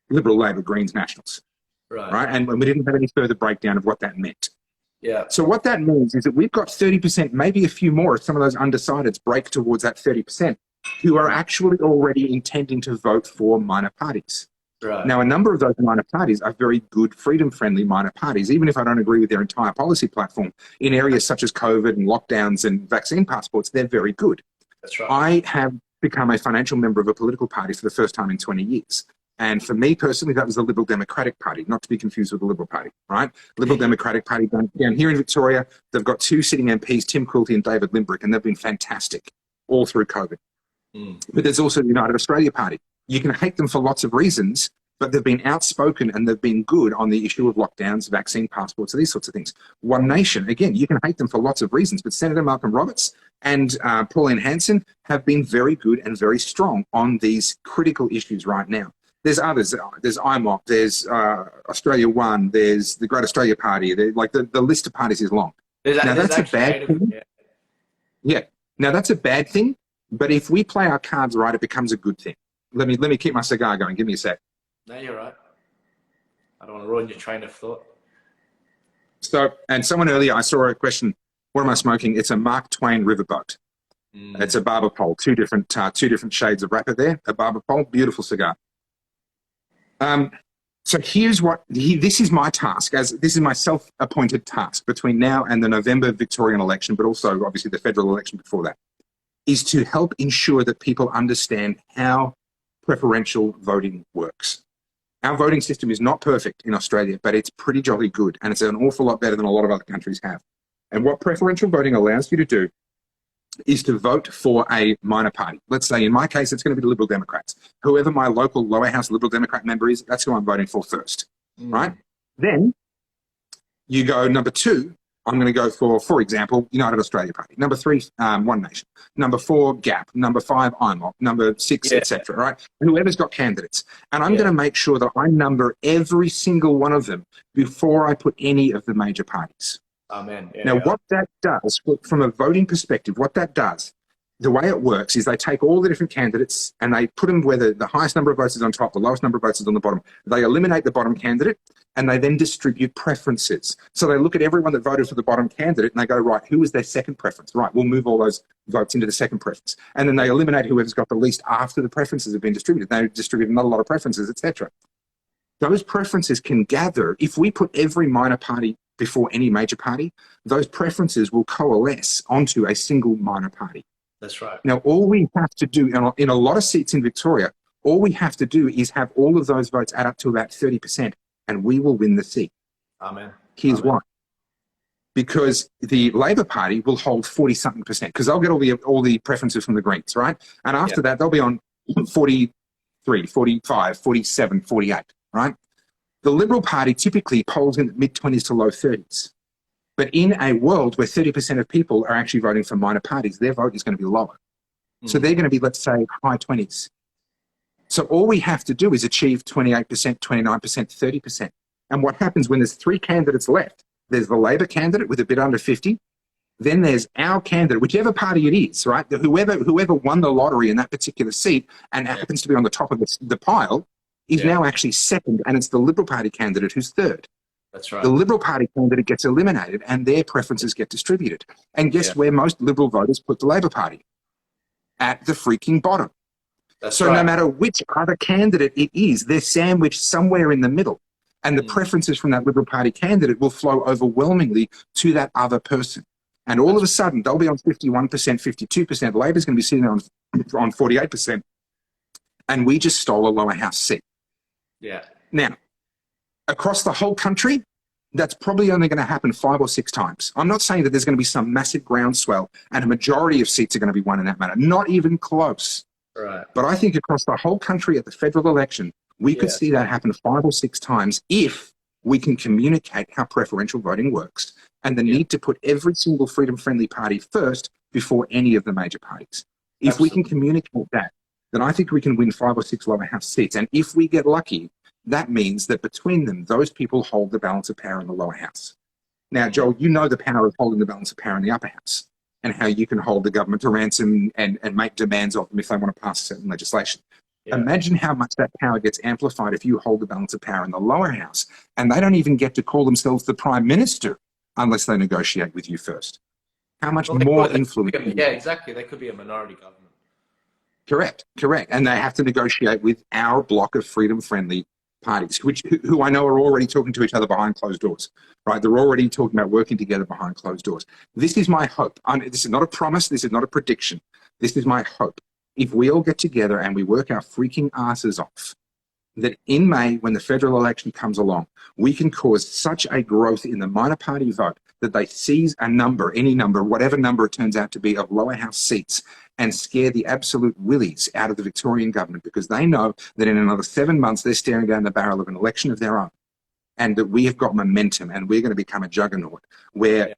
Liberal, Labor, Greens, Nationals. Right? And we didn't have any further breakdown of what that meant. Yeah. So what that means is that we've got 30%, maybe a few more if some of those undecideds break towards that 30%, who are actually already intending to vote for minor parties. Right. Now, a number of those minor parties are very good freedom-friendly minor parties, even if I don't agree with their entire policy platform. In areas such as COVID and lockdowns and vaccine passports, they're very good. That's right. I have become a financial member of a political party for the first time in 20 years. And for me personally, that was the Liberal Democratic Party, not to be confused with the Liberal Party, right? Liberal Democratic Party down here in Victoria, they've got 2 sitting MPs, Tim Quilty and David Limbrick, and they've been fantastic all through COVID. But there's also the United Australia Party. You can hate them for lots of reasons, but they've been outspoken and they've been good on the issue of lockdowns, vaccine passports, these sorts of things. One Nation, again, you can hate them for lots of reasons, but Senator Malcolm Roberts and Pauline Hanson have been very good and very strong on these critical issues right now. There's others. There's IMOC, there's Australia One, there's the Great Australia Party. Like the list of parties is long. Now that's a bad thing. Yeah. Now that's a bad thing, but if we play our cards right, it becomes a good thing. Let me keep my cigar going. Give me a sec. No, you're right. I don't want to ruin your train of thought. So, and someone earlier, I saw a question, what am I smoking? It's a Mark Twain riverboat. It's a barber pole, two different shades of wrapper there, a barber pole, beautiful cigar. So here's what, this is my task, this is my self-appointed task between now and the November Victorian election, but also obviously the federal election before that, is to help ensure that people understand how preferential voting works. Our voting system is not perfect in Australia, but it's pretty jolly good, and it's an awful lot better than a lot of other countries have. And what preferential voting allows you to do is to vote for a minor party. Let's say, in my case, it's going to be the Liberal Democrats. Whoever my local lower house Liberal Democrat member is, that's who I'm voting for first, right? Then you go number 2, I'm going to go for example, United Australia Party. Number 3, One Nation. Number 4, GAP. Number 5, IMOC. Number 6, etc. Right? Whoever's got candidates. And I'm going to make sure that I number every single one of them before I put any of the major parties. Amen. Now, what that does, from a voting perspective, what that does, the way it works is they take all the different candidates and they put them where the highest number of votes is on top, the lowest number of votes is on the bottom. They eliminate the bottom candidate and they then distribute preferences. So they look at everyone that voted for the bottom candidate and they go, right, who was their second preference? Right, we'll move all those votes into the second preference. And then they eliminate whoever's got the least after the preferences have been distributed. They distribute another lot of preferences, etc. Those preferences can gather, if we put every minor party before any major party, those preferences will coalesce onto a single minor party. That's right. Now, all we have to do, in a lot of seats in Victoria, all we have to do is have all of those votes add up to about 30%, and we will win the seat. Amen. Here's why. Because the Labor Party will hold 40-something%, because they'll get all the preferences from the Greens, right? And after that, they'll be on 43, 45, 47, 48, right? The Liberal Party typically polls in the mid-20s to low 30s. But in a world where 30% of people are actually voting for minor parties, their vote is going to be lower. So they're going to be, let's say, high 20s. So all we have to do is achieve 28%, 29%, 30%. And what happens when there's 3 candidates left? There's the Labor candidate with a bit under 50. Then there's our candidate, whichever party it is, right? Whoever won the lottery in that particular seat and happens to be on the top of the pile is now actually second, and it's the Liberal Party candidate who's third. That's right. The Liberal Party candidate gets eliminated and their preferences get distributed. And guess where most Liberal voters put the Labor Party? At the freaking bottom. That's no matter which other candidate it is, they're sandwiched somewhere in the middle. And the preferences from that Liberal Party candidate will flow overwhelmingly to that other person. And all of a sudden, they'll be on 51%, 52%. Labor's going to be sitting on 48%. And we just stole a lower house seat. Yeah. Now, across the whole country, that's probably only going to happen 5 or 6 times. I'm not saying that there's going to be some massive groundswell and a majority of seats are going to be won in that manner. Not even close. Right. But I think across the whole country at the federal election, we could see that happen 5 or 6 times if we can communicate how preferential voting works and the need to put every single freedom-friendly party first before any of the major parties. If we can communicate that, then I think we can win 5 or 6 lower house seats. And if we get lucky, that means that between them, those people hold the balance of power in the lower house. Now, Joel, you know the power of holding the balance of power in the upper house and how you can hold the government to ransom and make demands of them if they want to pass certain legislation. Yeah. Imagine how much that power gets amplified if you hold the balance of power in the lower house and they don't even get to call themselves the Prime Minister unless they negotiate with you first. How much more influence? Yeah, exactly. They could be a minority government. Correct. And they have to negotiate with our block of freedom-friendly parties, who I know are already talking to each other behind closed doors, right? They're already talking about working together behind closed doors. This is my hope. This is not a promise. This is not a prediction. This is my hope. If we all get together and we work our freaking asses off, that in May, when the federal election comes along, we can cause such a growth in the minor party vote that they seize a number, any number, whatever number it turns out to be, of lower house seats, and scare the absolute willies out of the Victorian government, because they know that in another 7 months they're staring down the barrel of an election of their own, and that we have got momentum and we're going to become a juggernaut where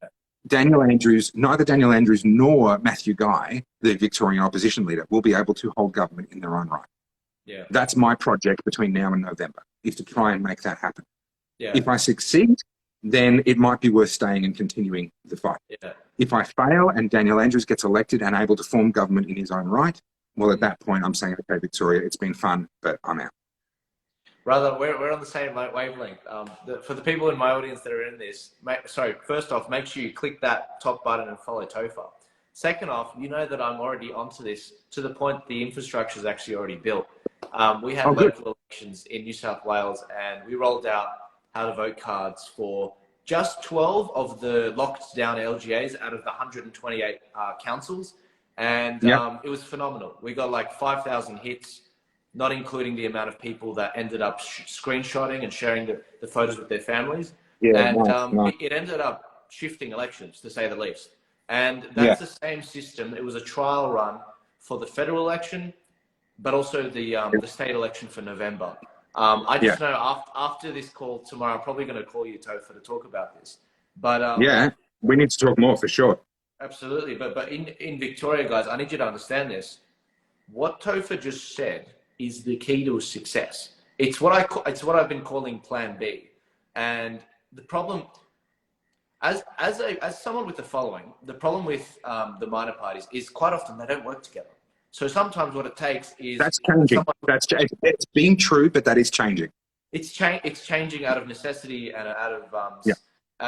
neither Daniel Andrews nor Matthew Guy, the Victorian opposition leader, will be able to hold government in their own right. Yeah. That's my project between now and November, is to try and make that happen. Yeah. If I succeed, then it might be worth staying and continuing the fight. Yeah. If I fail and Daniel Andrews gets elected and able to form government in his own right, well, at that point, I'm saying, okay, Victoria, it's been fun, but I'm out. Brother, we're on the same wavelength. For the people in my audience that are in this, first off, make sure you click that top button and follow Topher. Second off, you know that I'm already onto this to the point the infrastructure is actually already built. We had local elections in New South Wales, and we rolled out how to vote cards for just 12 of the locked down LGAs out of the 128 councils. And it was phenomenal. We got like 5,000 hits, not including the amount of people that ended up screenshotting and sharing the photos with their families. Yeah, and it ended up shifting elections, to say the least. And that's the same system. It was a trial run for the federal election, but also the state election for November. I just know after this call tomorrow, I'm probably going to call you, Topher, to talk about this. But we need to talk more for sure. Absolutely. But in Victoria, guys, I need you to understand this. What Topher just said is the key to success. It's what I've been calling Plan B. And the problem, as someone with the following, the problem with the minor parties is quite often they don't work together. So sometimes what it takes is... That's changing. It's being true, but that is changing. It's changing out of necessity and out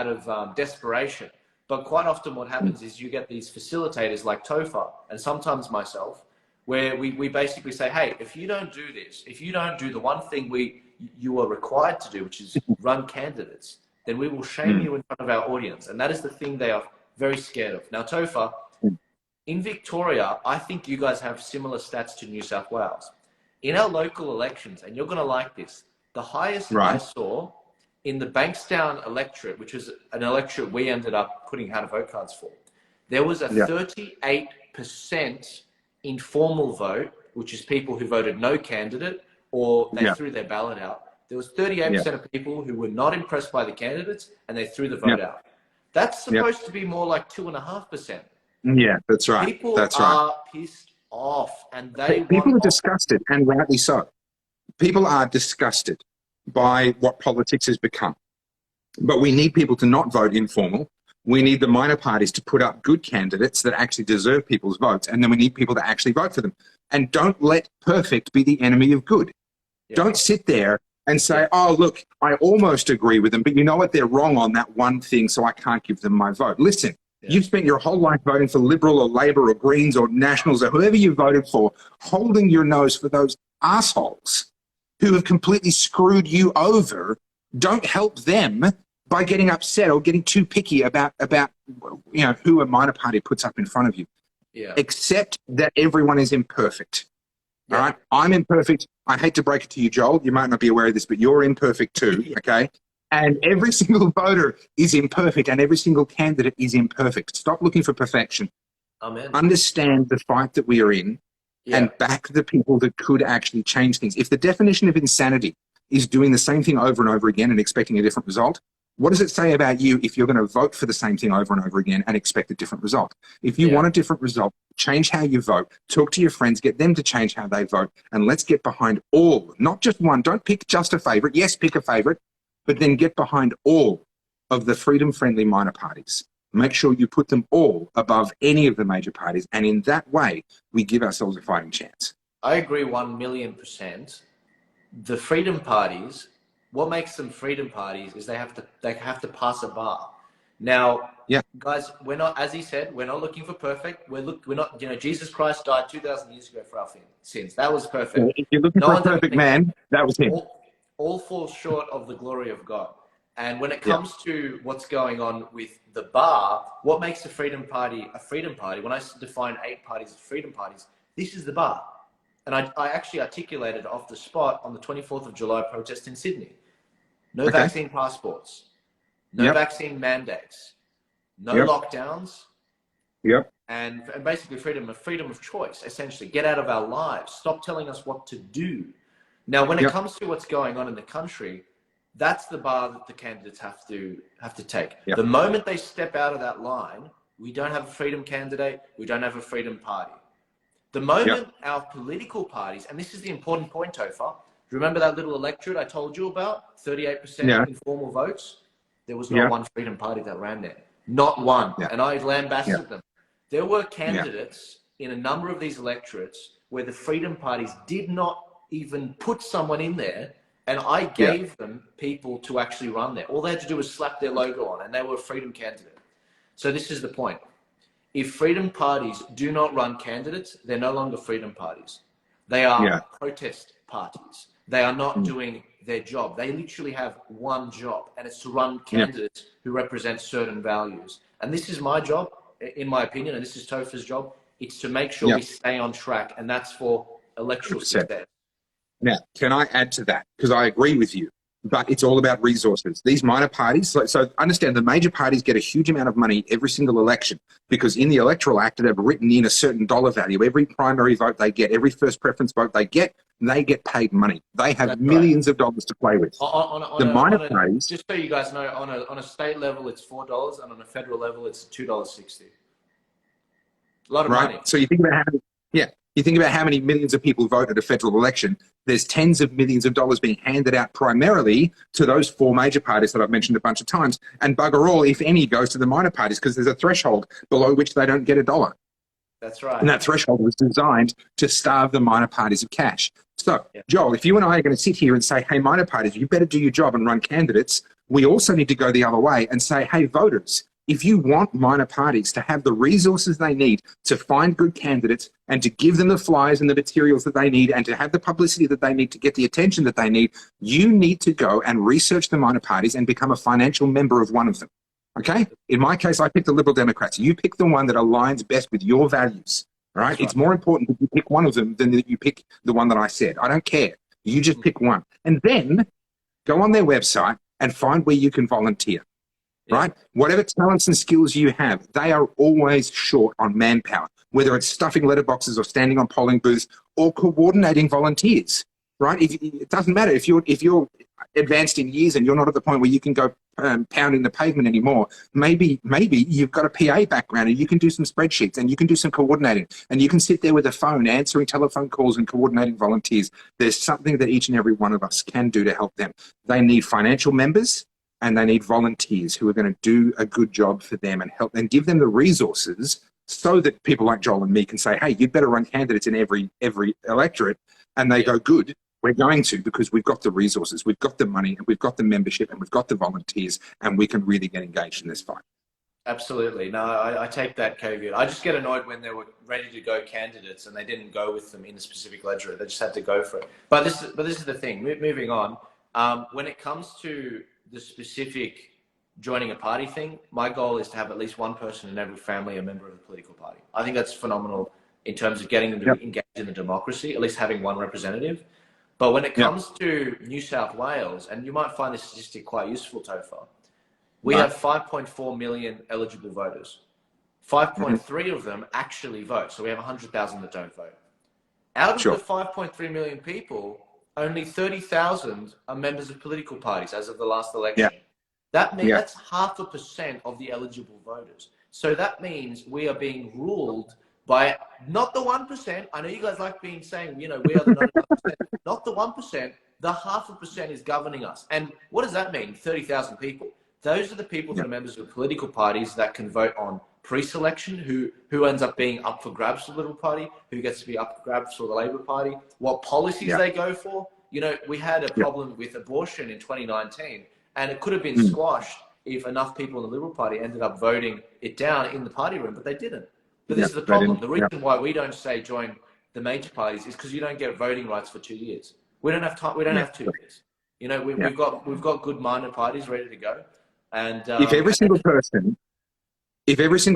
of desperation. But quite often what happens is you get these facilitators like Topher, and sometimes myself, where we basically say, hey, if you don't do this, if you don't do the one thing you are required to do, which is run candidates, then we will shame you in front of our audience. And that is the thing they are very scared of. Now, Topher, in Victoria, I think you guys have similar stats to New South Wales. In our local elections, and you're going to like this, the highest I saw in the Bankstown electorate, which was an electorate we ended up putting how to vote cards for, there was a 38% informal vote, which is people who voted no candidate or they threw their ballot out. There was 38% of people who were not impressed by the candidates and they threw the vote out. That's supposed to be more like 2.5%. Yeah, that's right. People are pissed off, and people are disgusted, and rightly so. People are disgusted by what politics has become. But we need people to not vote informal. We need the minor parties to put up good candidates that actually deserve people's votes, and then we need people to actually vote for them. And don't let perfect be the enemy of good. Yeah. Don't sit there and say, oh, look, I almost agree with them, but you know what? They're wrong on that one thing, so I can't give them my vote. Listen. You've spent your whole life voting for Liberal or Labor or Greens or Nationals or whoever you voted for, holding your nose for those assholes who have completely screwed you over. Don't help them by getting upset or getting too picky about who a minor party puts up in front of you. Yeah. Accept that everyone is imperfect. Yeah. All right? I'm imperfect. I hate to break it to you, Joel. You might not be aware of this, but you're imperfect too, okay? And every single voter is imperfect and every single candidate is imperfect. Stop looking for perfection. Amen. Understand the fight that we are in and back the people that could actually change things. If the definition of insanity is doing the same thing over and over again and expecting a different result, what does it say about you if you're going to vote for the same thing over and over again and expect a different result? If you want a different result, change how you vote, talk to your friends, get them to change how they vote, and let's get behind all, not just one. Don't pick just a favorite. Yes, pick a favorite. But then get behind all of the freedom-friendly minor parties. Make sure you put them all above any of the major parties. And in that way, we give ourselves a fighting chance. I agree 1,000,000%. The freedom parties, what makes them freedom parties is they have to pass a bar. Now, guys, we're not, as he said, we're not looking for perfect. We're not, Jesus Christ died 2,000 years ago for our sins. That was perfect. If you're looking for a perfect man, that was him. all fall short of the glory of God. And when it comes to what's going on with the bar, what makes a freedom party a freedom party? When I define 8 parties as freedom parties, this is the bar. And I actually articulated off the spot on the 24th of July protest in Sydney. No vaccine passports, no vaccine mandates, no lockdowns, and basically freedom of choice, essentially. Get out of our lives. Stop telling us what to do. Now, when it comes to what's going on in the country, that's the bar that the candidates have to take. The moment they step out of that line, we don't have a freedom candidate, we don't have a freedom party. The moment our political parties, and this is the important point, Topher, remember that little electorate I told you about, 38% informal votes? There was not one freedom party that ran there. Not one. And I lambasted them. There were candidates in a number of these electorates where the freedom parties did not even put someone in there, and I gave them people to actually run there. All they had to do was slap their logo on, and they were a freedom candidate. So this is the point. If freedom parties do not run candidates, they're no longer freedom parties. They are protest parties. They are not doing their job. They literally have one job, and it's to run candidates who represent certain values. And this is my job, in my opinion, and this is Topher's job. It's to make sure we stay on track, and that's for electoral success. Now, can I add to that? Because I agree with you, but it's all about resources. These minor parties, so understand the major parties get a huge amount of money every single election because in the Electoral Act, they've written in a certain dollar value. Every primary vote they get, every first preference vote they get paid money. They have millions of dollars to play with. The minor parties... Just so you guys know, on a state level, it's $4, and on a federal level, it's $2.60. A lot of money. So you think about how many... You think about how many millions of people vote at a federal election. There's tens of millions of dollars being handed out primarily to those 4 major parties that I've mentioned a bunch of times. And bugger all, if any, goes to the minor parties because there's a threshold below which they don't get $1. That's right. And that threshold was designed to starve the minor parties of cash. So, Joel, if you and I are going to sit here and say, hey, minor parties, you better do your job and run candidates, we also need to go the other way and say, hey, voters, if you want minor parties to have the resources they need to find good candidates and to give them the flyers and the materials that they need and to have the publicity that they need to get the attention that they need, you need to go and research the minor parties and become a financial member of one of them. Okay? In my case, I picked the Liberal Democrats. You pick the one that aligns best with your values. All right? It's more important that you pick one of them than that you pick the one that I said. I don't care. You just pick one. And then go on their website and find where you can volunteer. Right? Whatever talents and skills you have, they are always short on manpower, whether it's stuffing letterboxes or standing on polling booths or coordinating volunteers. Right? It doesn't matter if you're advanced in years and you're not at the point where you can go pounding the pavement anymore. Maybe you've got a PA background and you can do some spreadsheets and you can do some coordinating and you can sit there with a phone answering telephone calls and coordinating volunteers. There's something that each and every one of us can do to help them. They need financial members. And they need volunteers who are going to do a good job for them and help and give them the resources so that people like Joel and me can say, hey, you'd better run candidates in every electorate. And they go, good, we're going to, because we've got the resources, we've got the money, and we've got the membership, and we've got the volunteers, and we can really get engaged in this fight. Absolutely. No, I take that caveat. I just get annoyed when they were ready to go candidates and they didn't go with them in a specific electorate. They just had to go for it. But this is the thing. Moving on, when it comes to the specific joining a party thing, my goal is to have at least one person in every family a member of a political party. I think that's phenomenal in terms of getting them to engage in the democracy, at least having one representative. But when it comes to New South Wales, and you might find this statistic quite useful, Topher, we have 5.4 million eligible voters. 5.3 of them actually vote. So we have 100,000 that don't vote. Out of the 5.3 million people, only 30,000 are members of political parties as of the last election. That means that's 0.5% of the eligible voters. So that means we are being ruled by not the 1%. I know you guys like saying, we are the 99%. Not the 1%. The 0.5% is governing us. And what does that mean? 30,000 people. Those are the people that are members of political parties that can vote on pre-selection, who ends up being up for grabs for the Liberal Party, who gets to be up for grabs for the Labor Party, what policies they go for. We had a problem with abortion in 2019, and it could have been squashed if enough people in the Liberal Party ended up voting it down in the party room, but they didn't. But this is the problem. The reason why we don't say join the major parties is because you don't get voting rights for 2 years. We don't have time. We don't have 2 years. You know, we've got good minor parties ready to go, and if every single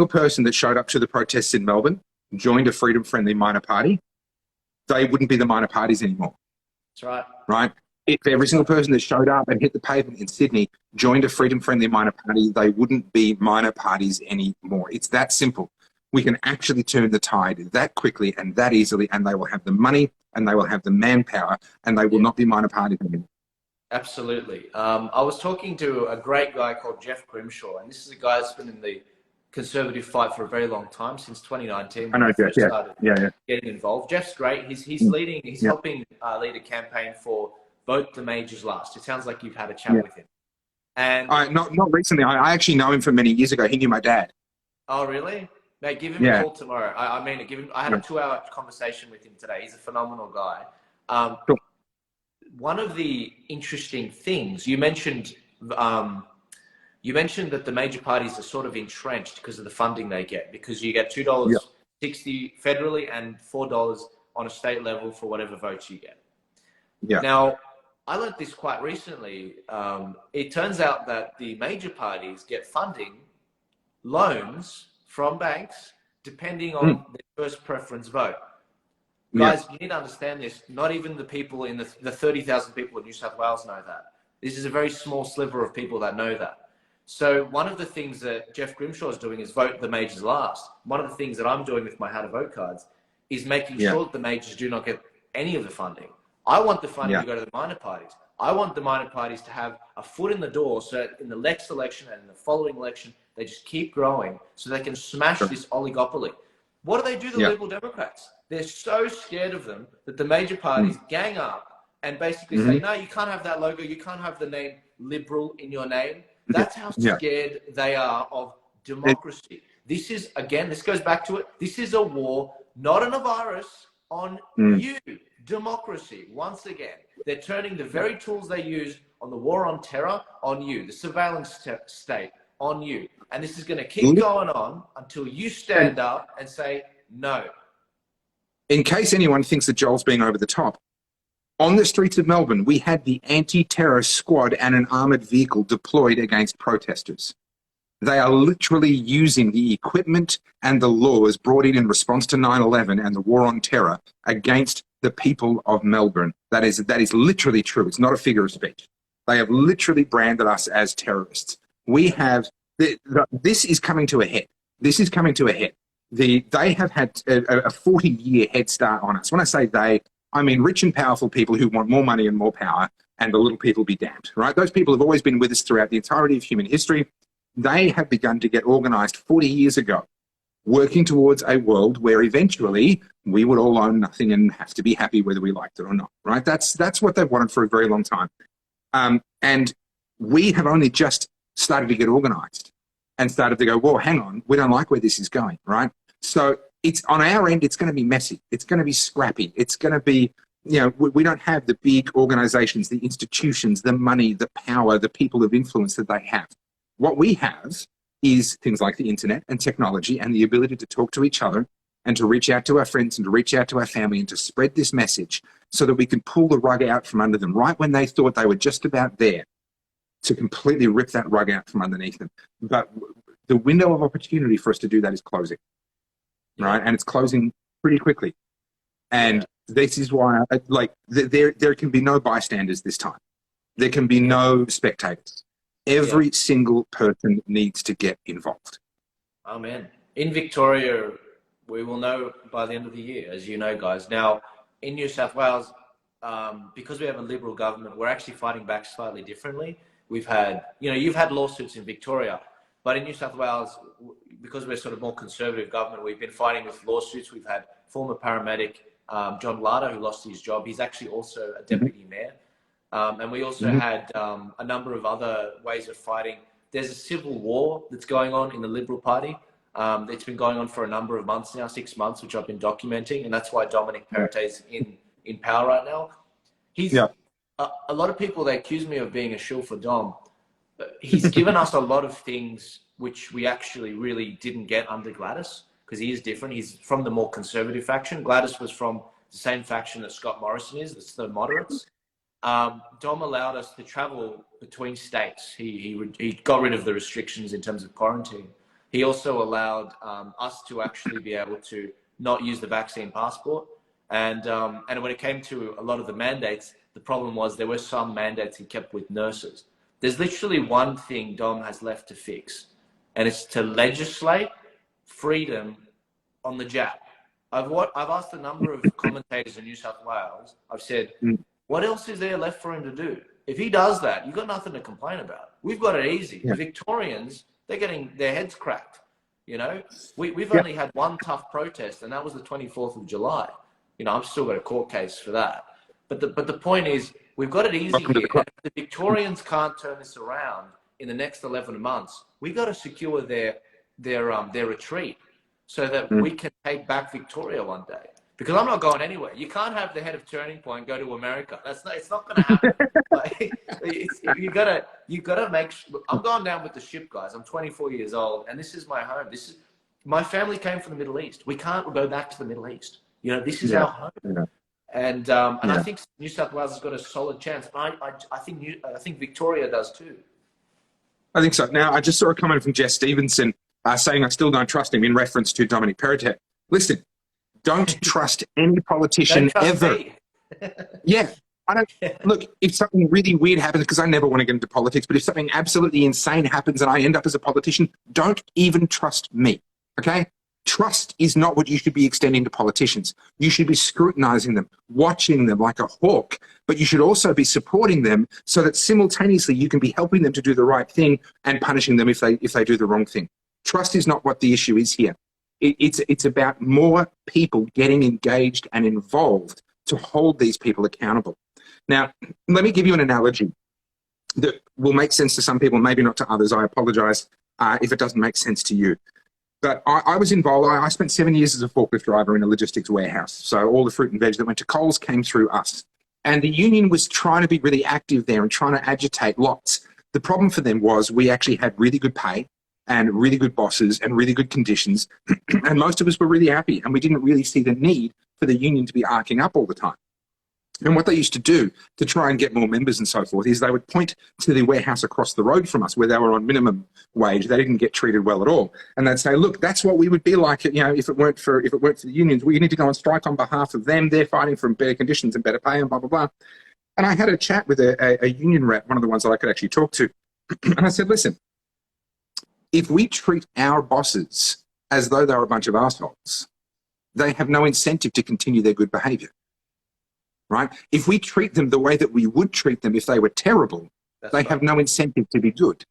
person that showed up to the protests in Melbourne joined a freedom-friendly minor party, they wouldn't be the minor parties anymore. That's right. Right? If every single person that showed up and hit the pavement in Sydney joined a freedom-friendly minor party, they wouldn't be minor parties anymore. It's that simple. We can actually turn the tide that quickly and that easily, and they will have the money and they will have the manpower, and they will not be minor parties anymore. Absolutely. I was talking to a great guy called Jeff Grimshaw, and this is a guy that's been in the conservative fight for a very long time, since 2019 when I first started getting involved. Jeff's great. He's helping lead a campaign for Vote the Majors Last. It sounds like you've had a chat with him. And not recently. I actually know him from many years ago. He knew my dad. Oh, really? Mate, give him a call tomorrow. I mean, I had a 2-hour conversation with him today. He's a phenomenal guy. Cool. One of the interesting things you mentioned that the major parties are sort of entrenched because of the funding they get, because you get $2.60 federally and $4 on a state level for whatever votes you get. Yeah. Now, I learned this quite recently. It turns out that the major parties get funding, loans from banks, depending on their first preference vote. Guys, you need to understand this. Not even the people in the 30,000 people in New South Wales know that. This is a very small sliver of people that know that. So one of the things that Jeff Grimshaw is doing is vote the majors last. One of the things that I'm doing with my How to Vote cards is making sure that the majors do not get any of the funding. I want the funding to go to the minor parties. I want the minor parties to have a foot in the door, so that in the next election and in the following election, they just keep growing so they can smash this oligopoly. What do they do to the Liberal Democrats? They're so scared of them that the major parties gang up and basically say, no, you can't have that logo. You can't have the name Liberal in your name. That's how scared they are of democracy. This is, again, this goes back to it. This is a war, not on a virus, on you, democracy. Once again, they're turning the very tools they use on the war on terror on you, the surveillance state on you. And this is going to keep going on until you stand up and say no. In case anyone thinks that Joel's being over the top, on the streets of Melbourne, we had the anti-terror squad and an armoured vehicle deployed against protesters. They are literally using the equipment and the laws brought in response to 9/11 and the war on terror against the people of Melbourne. That is literally true. It's not a figure of speech. They have literally branded us as terrorists. We have, this is coming to a head. This is coming to a head. They have had a 40-year head start on us. When I say they, I mean rich and powerful people who want more money and more power, and the little people be damned, right? Those people have always been with us throughout the entirety of human history. They have begun to get organized 40 years ago, working towards a world where eventually we would all own nothing and have to be happy whether we liked it or not, right? That's what they've wanted for a very long time. And we have only just started to get organized and started to go, whoa, hang on, we don't like where this is going, right? So it's on our end, it's going to be messy. It's going to be scrappy. It's going to be, you know, we don't have the big organizations, the institutions, the money, the power, the people of influence that they have. What we have is things like the internet and technology and the ability to talk to each other and to reach out to our friends and to reach out to our family and to spread this message so that we can pull the rug out from under them right when they thought they were just about there, to completely rip that rug out from underneath them. But the window of opportunity for us to do that is closing, right? And it's closing pretty quickly. And this is why, there can be no bystanders this time. There can be no spectators. Every single person needs to get involved. Amen. In Victoria, we will know by the end of the year, as you know, guys. Now, in New South Wales, because we have a Liberal government, we're actually fighting back slightly differently. We've had, you've had lawsuits in Victoria, but in New South Wales, because we're sort of more conservative government, we've been fighting with lawsuits. We've had former paramedic John Lada, who lost his job. He's actually also a deputy mayor. And we also had a number of other ways of fighting. There's a civil war that's going on in the Liberal Party. It's been going on for a number of months now, 6 months, which I've been documenting. And that's why Dominic Perrottet's in power right now. He's a lot of people, they accuse me of being a shill for Dom. But he's given us a lot of things which we actually really didn't get under Gladys, because he is different. He's from the more conservative faction. Gladys was from the same faction that Scott Morrison is, that's the moderates. Dom allowed us to travel between states. He got rid of the restrictions in terms of quarantine. He also allowed us to actually be able to not use the vaccine passport. And when it came to a lot of the mandates, the problem was there were some mandates he kept with nurses. There's literally one thing Dom has left to fix, and it's to legislate freedom on the jab. I've asked a number of commentators in New South Wales. I've said, what else is there left for him to do? If he does that, you've got nothing to complain about. We've got it easy. Yeah. Victorians, they're getting their heads cracked. You know, we've only had one tough protest, and that was the 24th of July. You know, I've still got a court case for that. But the point is, we've got it easy here. If the Victorians can't turn this around in the next 11 months, we've got to secure their retreat so that we can take back Victoria one day. Because I'm not going anywhere. You can't have the head of Turning Point go to America. It's not going to happen. Like, you gotta make. I'm going down with the ship, guys. I'm 24 years old, and this is my home. My family came from the Middle East. We can't go back to the Middle East. You know, this is our home. Yeah. And I think New South Wales has got a solid chance. I think Victoria does too. I think so. Now, I just saw a comment from Jess Stevenson saying I still don't trust him in reference to Dominic Perrottet. Listen. Don't trust any politician ever. Yeah. I don't look, if something really weird happens, because I never want to get into politics, but if something absolutely insane happens and I end up as a politician, don't even trust me. Okay? Trust is not what you should be extending to politicians. You should be scrutinizing them, watching them like a hawk, but you should also be supporting them so that simultaneously you can be helping them to do the right thing and punishing them if they do the wrong thing. Trust is not what the issue is here. It's about more people getting engaged and involved to hold these people accountable. Now, let me give you an analogy that will make sense to some people, maybe not to others. I apologize if it doesn't make sense to you. But I was involved. I spent 7 years as a forklift driver in a logistics warehouse. So all the fruit and veg that went to Coles came through us. And the union was trying to be really active there and trying to agitate lots. The problem for them was we actually had really good pay and really good bosses and really good conditions. And most of us were really happy. And we didn't really see the need for the union to be arcing up all the time. And what they used to do to try and get more members and so forth is they would point to the warehouse across the road from us where they were on minimum wage. They didn't get treated well at all. And they'd say, look, that's what we would be like, you know, if it weren't for the unions. We need to go on strike on behalf of them. They're fighting for better conditions and better pay and blah, blah, blah. And I had a chat with a union rep, one of the ones that I could actually talk to. And I said, listen, if we treat our bosses as though they're a bunch of assholes, they have no incentive to continue their good behavior, right? If we treat them the way that we would treat them if they were terrible, they have no incentive to be good.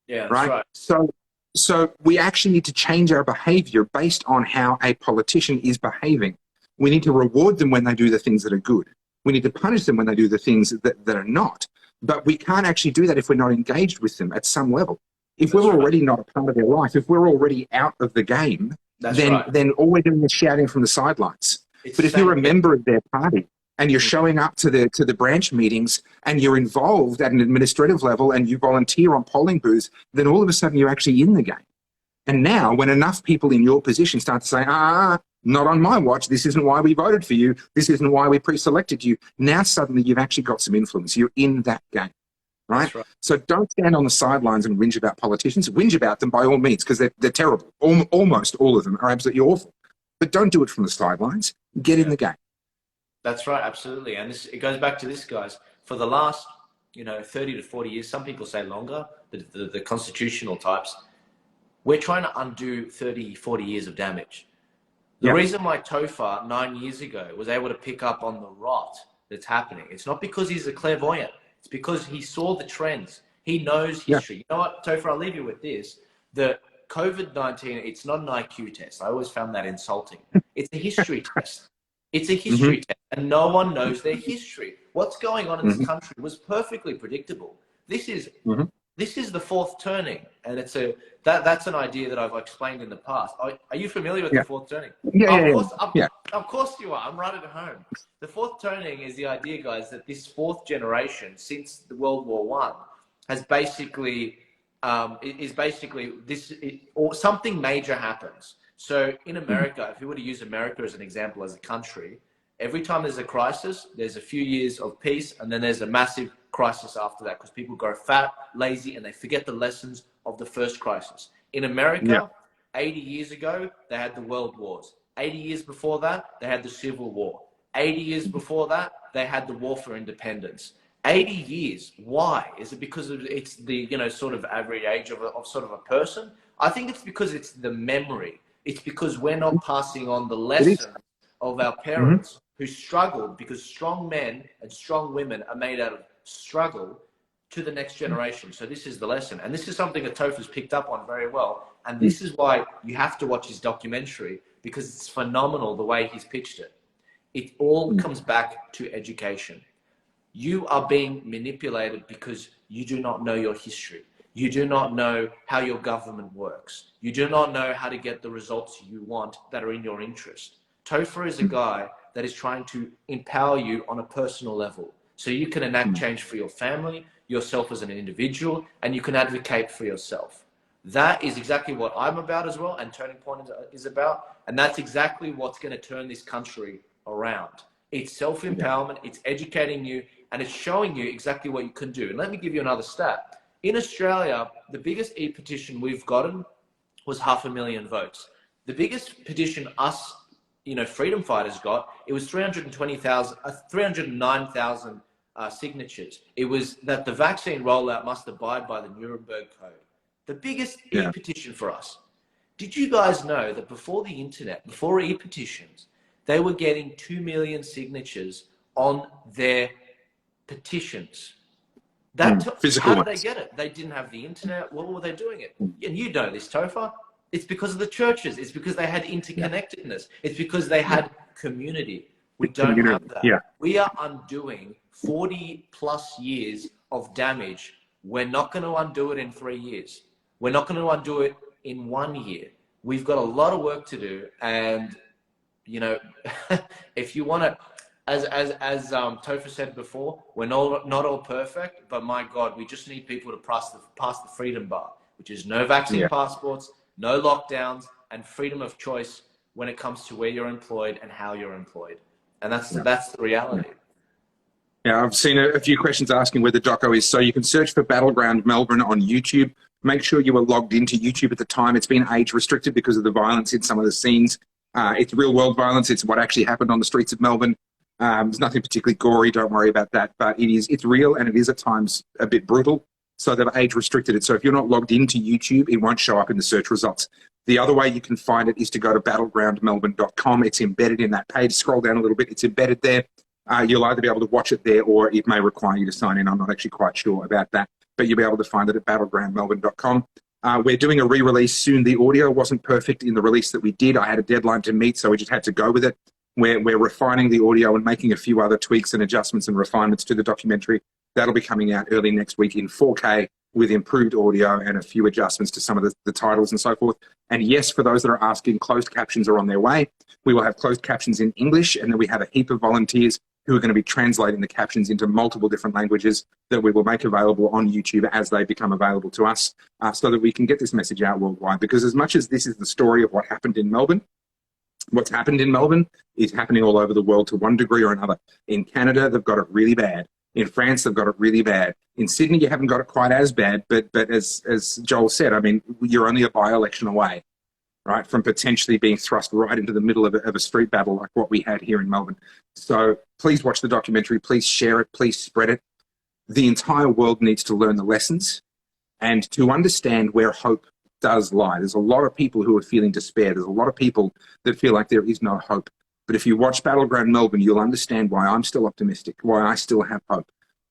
Yeah, right? That's right. So we actually need to change our behavior based on how a politician is behaving. We need to reward them when they do the things that are good. We need to punish them when they do the things that are not. But we can't actually do that if we're not engaged with them at some level. If we're already not a part of their life, if we're already out of the game, then all we're doing is shouting from the sidelines. But if you're a member of their party and you're showing up to the branch meetings and you're involved at an administrative level and you volunteer on polling booths, then all of a sudden you're actually in the game. And now when enough people in your position start to say, not on my watch, this isn't why we voted for you, this isn't why we pre-selected you, now suddenly you've actually got some influence. You're in that game. Right? So don't stand on the sidelines and whinge about politicians. Whinge about them by all means, because they're terrible. Almost all of them are absolutely awful. But don't do it from the sidelines. Get in the game. That's right, absolutely. And it goes back to this, guys. For the last, 30 to 40 years, some people say longer, the constitutional types, we're trying to undo 30, 40 years of damage. The reason why Topher 9 years ago was able to pick up on the rot that's happening, it's not because he's a clairvoyant. It's because he saw the trends. He knows history. You know what, Topher, I'll leave you with this. The COVID-19, it's not an IQ test. I always found that insulting. It's a history test. It's a history test, and no one knows their history. What's going on in this country was perfectly predictable. This is the fourth turning, and that's an idea that I've explained in the past. Are you familiar with the fourth turning? Of course you are. I'm right at home. The fourth turning is the idea, guys, that this fourth generation since the World War I has basically or something major happens. So in America, if you were to use America as an example as a country, Every time there's a crisis, there's a few years of peace, and then there's a massive crisis after that because people grow fat, lazy, and they forget the lessons of the first crisis. In America, 80 years ago, they had the World Wars. 80 years before that, they had the Civil War. 80 years before that, they had the War for Independence. 80 years. Why? Is it because it's the, sort of average age of sort of a person? I think it's because it's the memory. It's because we're not passing on the lessons of our parents who struggled, because strong men and strong women are made out of struggle, to the next generation. So this is the lesson. And this is something that Topher's picked up on very well. And this is why you have to watch his documentary, because it's phenomenal the way he's pitched it. It all comes back to education. You are being manipulated because you do not know your history. You do not know how your government works. You do not know how to get the results you want that are in your interest. Topher is a guy that is trying to empower you on a personal level, so you can enact change for your family, yourself as an individual, and you can advocate for yourself. That is exactly what I'm about as well, and Turning Point is about, and that's exactly what's going to turn this country around. It's self-empowerment, it's educating you, and it's showing you exactly what you can do. And let me give you another stat. In Australia, the biggest e-petition we've gotten was 500,000 votes. The biggest petition us, freedom fighters got, it was 309,000 signatures. It was that the vaccine rollout must abide by the Nuremberg Code. The biggest e-petition for us. Did you guys know that before the internet, before e-petitions, they were getting 2 million signatures on their petitions? How did they get it? They didn't have the internet. What were they doing it? And you know this, Topher. It's because of the churches. It's because they had interconnectedness. It's because they had community. We don't have that. We are undoing 40 plus years of damage. We're not going to undo it in 3 years. We're not going to undo it in 1 year. We've got a lot of work to do. And, if you want to, as Topher said before, we're not all perfect, but my God, we just need people to pass the freedom bar, which is no vaccine passports, no lockdowns, and freedom of choice when it comes to where you're employed and how you're employed. And that's the reality. Yeah, I've seen a few questions asking where the doco is. So you can search for Battleground Melbourne on YouTube. Make sure you were logged into YouTube at the time. It's been age restricted because of the violence in some of the scenes. It's real world violence. It's what actually happened on the streets of Melbourne. There's nothing particularly gory. Don't worry about that. But it's real, and it is at times a bit brutal. So they've age restricted it. So if you're not logged into YouTube, it won't show up in the search results. The other way you can find it is to go to battlegroundmelbourne.com. It's embedded in that page. Scroll down a little bit. It's embedded there. You'll either be able to watch it there, or it may require you to sign in. I'm not actually quite sure about that, but you'll be able to find it at battlegroundmelbourne.com. We're doing a re-release soon. The audio wasn't perfect in the release that we did. I had a deadline to meet, so we just had to go with it. We're refining the audio and making a few other tweaks and adjustments and refinements to the documentary. That'll be coming out early next week in 4K with improved audio and a few adjustments to some of the titles and so forth. And yes, for those that are asking, closed captions are on their way. We will have closed captions in English, and then we have a heap of volunteers who are going to be translating the captions into multiple different languages that we will make available on YouTube as they become available to us, so that we can get this message out worldwide. Because as much as this is the story of what happened in Melbourne, what's happened in Melbourne is happening all over the world to one degree or another. In Canada, they've got it really bad. In France, they've got it really bad. In Sydney, you haven't got it quite as bad, but as Joel said, I mean, you're only a by-election away, right, from potentially being thrust right into the middle of a street battle like what we had here in Melbourne. So please watch the documentary, please share it, please spread it. The entire world needs to learn the lessons and to understand where hope does lie. There's a lot of people who are feeling despair. There's a lot of people that feel like there is no hope. But if you watch Battleground Melbourne, you'll understand why I'm still optimistic, why I still have hope.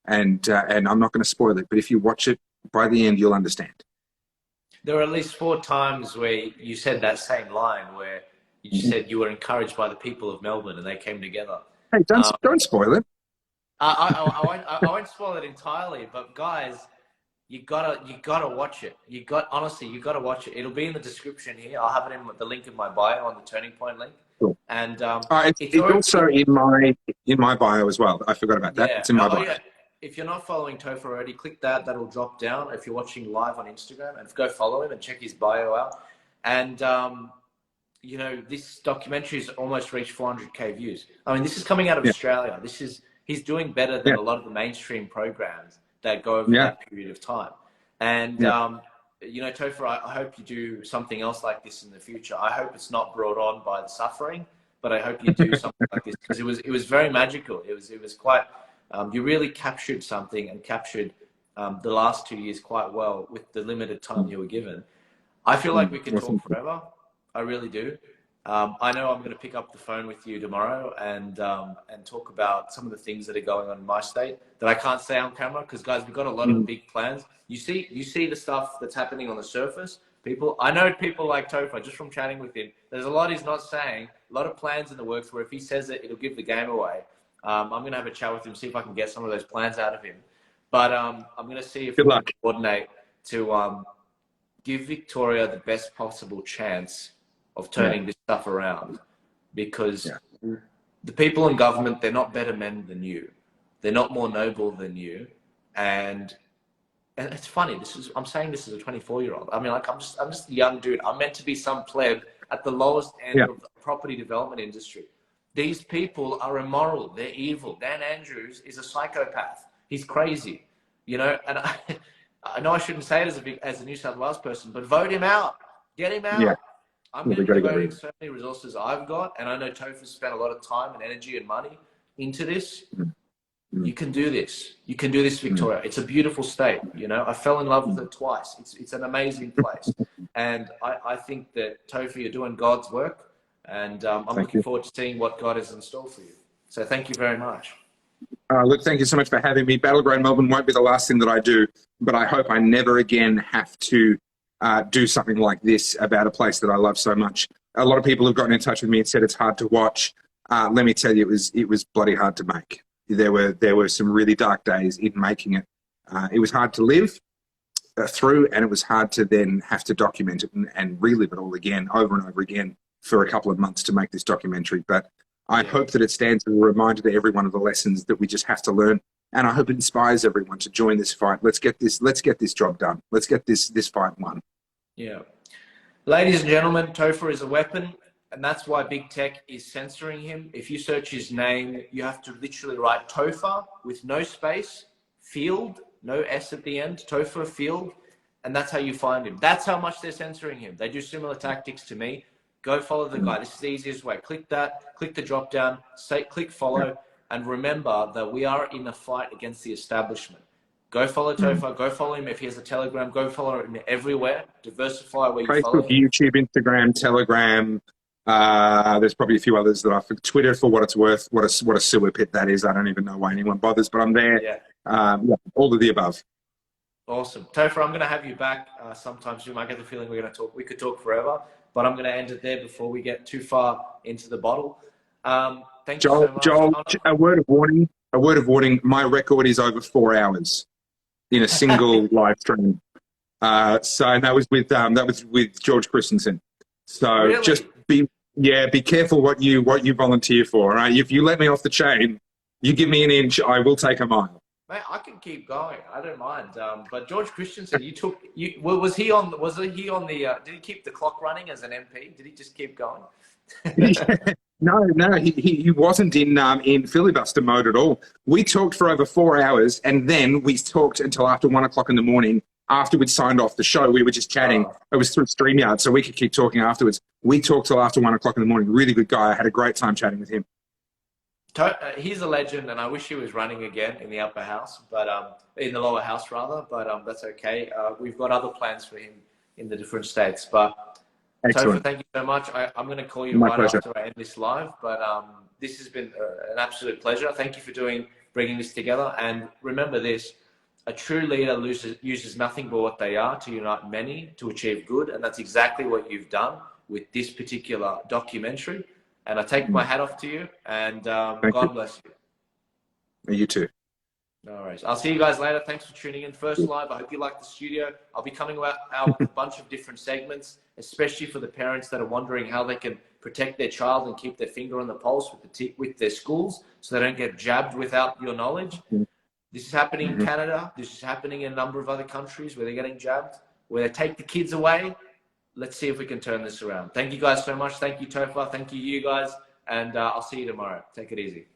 And I'm not going to spoil it, but if you watch it, by the end, you'll understand. There were at least 4 times where you said that same line, where you said you were encouraged by the people of Melbourne and they came together. Hey, don't spoil it. I won't spoil it entirely, but guys, you gotta watch it. Honestly, you gotta watch it. It'll be in the description here. I'll have it in the link in my bio on the Turning Point link. Cool. And it's also in my bio as well. I forgot about that. Yeah. It's in my bio. Yeah. If you're not following Topher already, click that. That'll drop down. If you're watching live on Instagram, and go follow him and check his bio out. And you know, this documentary has almost reached 400K views. I mean, this is coming out of Australia. He's doing better than a lot of the mainstream programs that go over that period of time. And, you know, Topher, I hope you do something else like this in the future. I hope it's not brought on by the suffering, but I hope you do something like this, because it was very magical. It was quite, you really captured something and captured the last 2 years quite well with the limited time you were given. I feel like we could talk forever. I really do. I know I'm going to pick up the phone with you tomorrow and talk about some of the things that are going on in my state that I can't say on camera, because guys, we've got a lot of big plans. You see the stuff that's happening on the surface. I know people like Topher, just from chatting with him, there's a lot he's not saying, a lot of plans in the works where if he says it, it'll give the game away. I'm going to have a chat with him, see if I can get some of those plans out of him. But I'm going to see if we can coordinate to give Victoria the best possible chance of turning this stuff around, because the people in government, they're not better men than you. They're not more noble than you. And it's funny, I'm saying this as a 24-year-old. I mean, like, I'm just a young dude. I'm meant to be some pleb at the lowest end of the property development industry. These people are immoral. They're evil. Dan Andrews is a psychopath. He's crazy, you know. And I know I shouldn't say it as a New South Wales person, but vote him out. Get him out. Yeah. I'm going to be devoting so many resources I've got, and I know Topher spent a lot of time and energy and money into this. You can do this. You can do this, Victoria. It's a beautiful state, you know. I fell in love with it twice. It's an amazing place. And I think that, Topher, you're doing God's work, and I'm looking forward to seeing what God has in store for you. So thank you very much. Look, thank you so much for having me. Battleground Melbourne won't be the last thing that I do, but I hope I never again have to do something like this about a place that I love so much. A lot of people have gotten in touch with me and said it's hard to watch. Let me tell you, it was bloody hard to make. There were some really dark days in making it. It was hard to live through, and it was hard to then have to document it and relive it all again, over and over again, for a couple of months to make this documentary. But I hope that it stands as a reminder to everyone of the lessons that we just have to learn. And I hope it inspires everyone to join this fight. Let's get this job done. Let's get this fight won. Yeah. Ladies and gentlemen, Topher is a weapon, and that's why big tech is censoring him. If you search his name, you have to literally write Topher with no space, Field, no S at the end, Topher Field, and that's how you find him. That's how much they're censoring him. They do similar tactics to me. Go follow the guy. This is the easiest way. Click that, click the drop down, click follow, and remember that we are in a fight against the establishment. Go follow Topher. Go follow him if he has a Telegram. Go follow him everywhere. Diversify where you follow him. Facebook, YouTube, Instagram, Telegram. There's probably a few others that Twitter, for what it's worth. What a sewer pit that is. I don't even know why anyone bothers, but I'm there. Yeah. All of the above. Awesome. Topher, I'm going to have you back sometime soon. I get the feeling we could talk forever, but I'm going to end it there before we get too far into the bottle. Thank you so much. Joel, a word of warning. My record is over 4 hours in a single live stream. So that was with George Christensen. So really? Just be careful what you volunteer for. All right? If you let me off the chain, you give me an inch, I will take a mile. Mate, I can keep going. I don't mind. But George Christensen, was he on the? Did he keep the clock running as an MP? Did he just keep going? No, he wasn't in filibuster mode at all. We talked for over 4 hours, and then we talked until after 1 o'clock in the morning. After we'd signed off the show, we were just chatting. It was through StreamYard, so we could keep talking afterwards. We talked till after 1 o'clock in the morning. Really good guy. I had a great time chatting with him. He's a legend, and I wish he was running again in the upper house, but in the lower house rather. But that's okay. We've got other plans for him in the different states. But Topher, thank you so much. I'm going to call you right after I end this live. But this has been an absolute pleasure. Thank you for bringing this together. And remember this: a true leader uses nothing but what they are to unite many to achieve good, and that's exactly what you've done with this particular documentary. And I take my hat off to you, and God bless you. You too. No worries. I'll see you guys later. Thanks for tuning in. First live. I hope you like the studio. I'll be coming out with a bunch of different segments, especially for the parents that are wondering how they can protect their child and keep their finger on the pulse with their schools so they don't get jabbed without your knowledge. This is happening in Canada. This is happening in a number of other countries where they're getting jabbed, where they take the kids away let's see if we can turn this around. Thank you guys so much. Thank you, Topher. Thank you, you guys. And I'll see you tomorrow. Take it easy.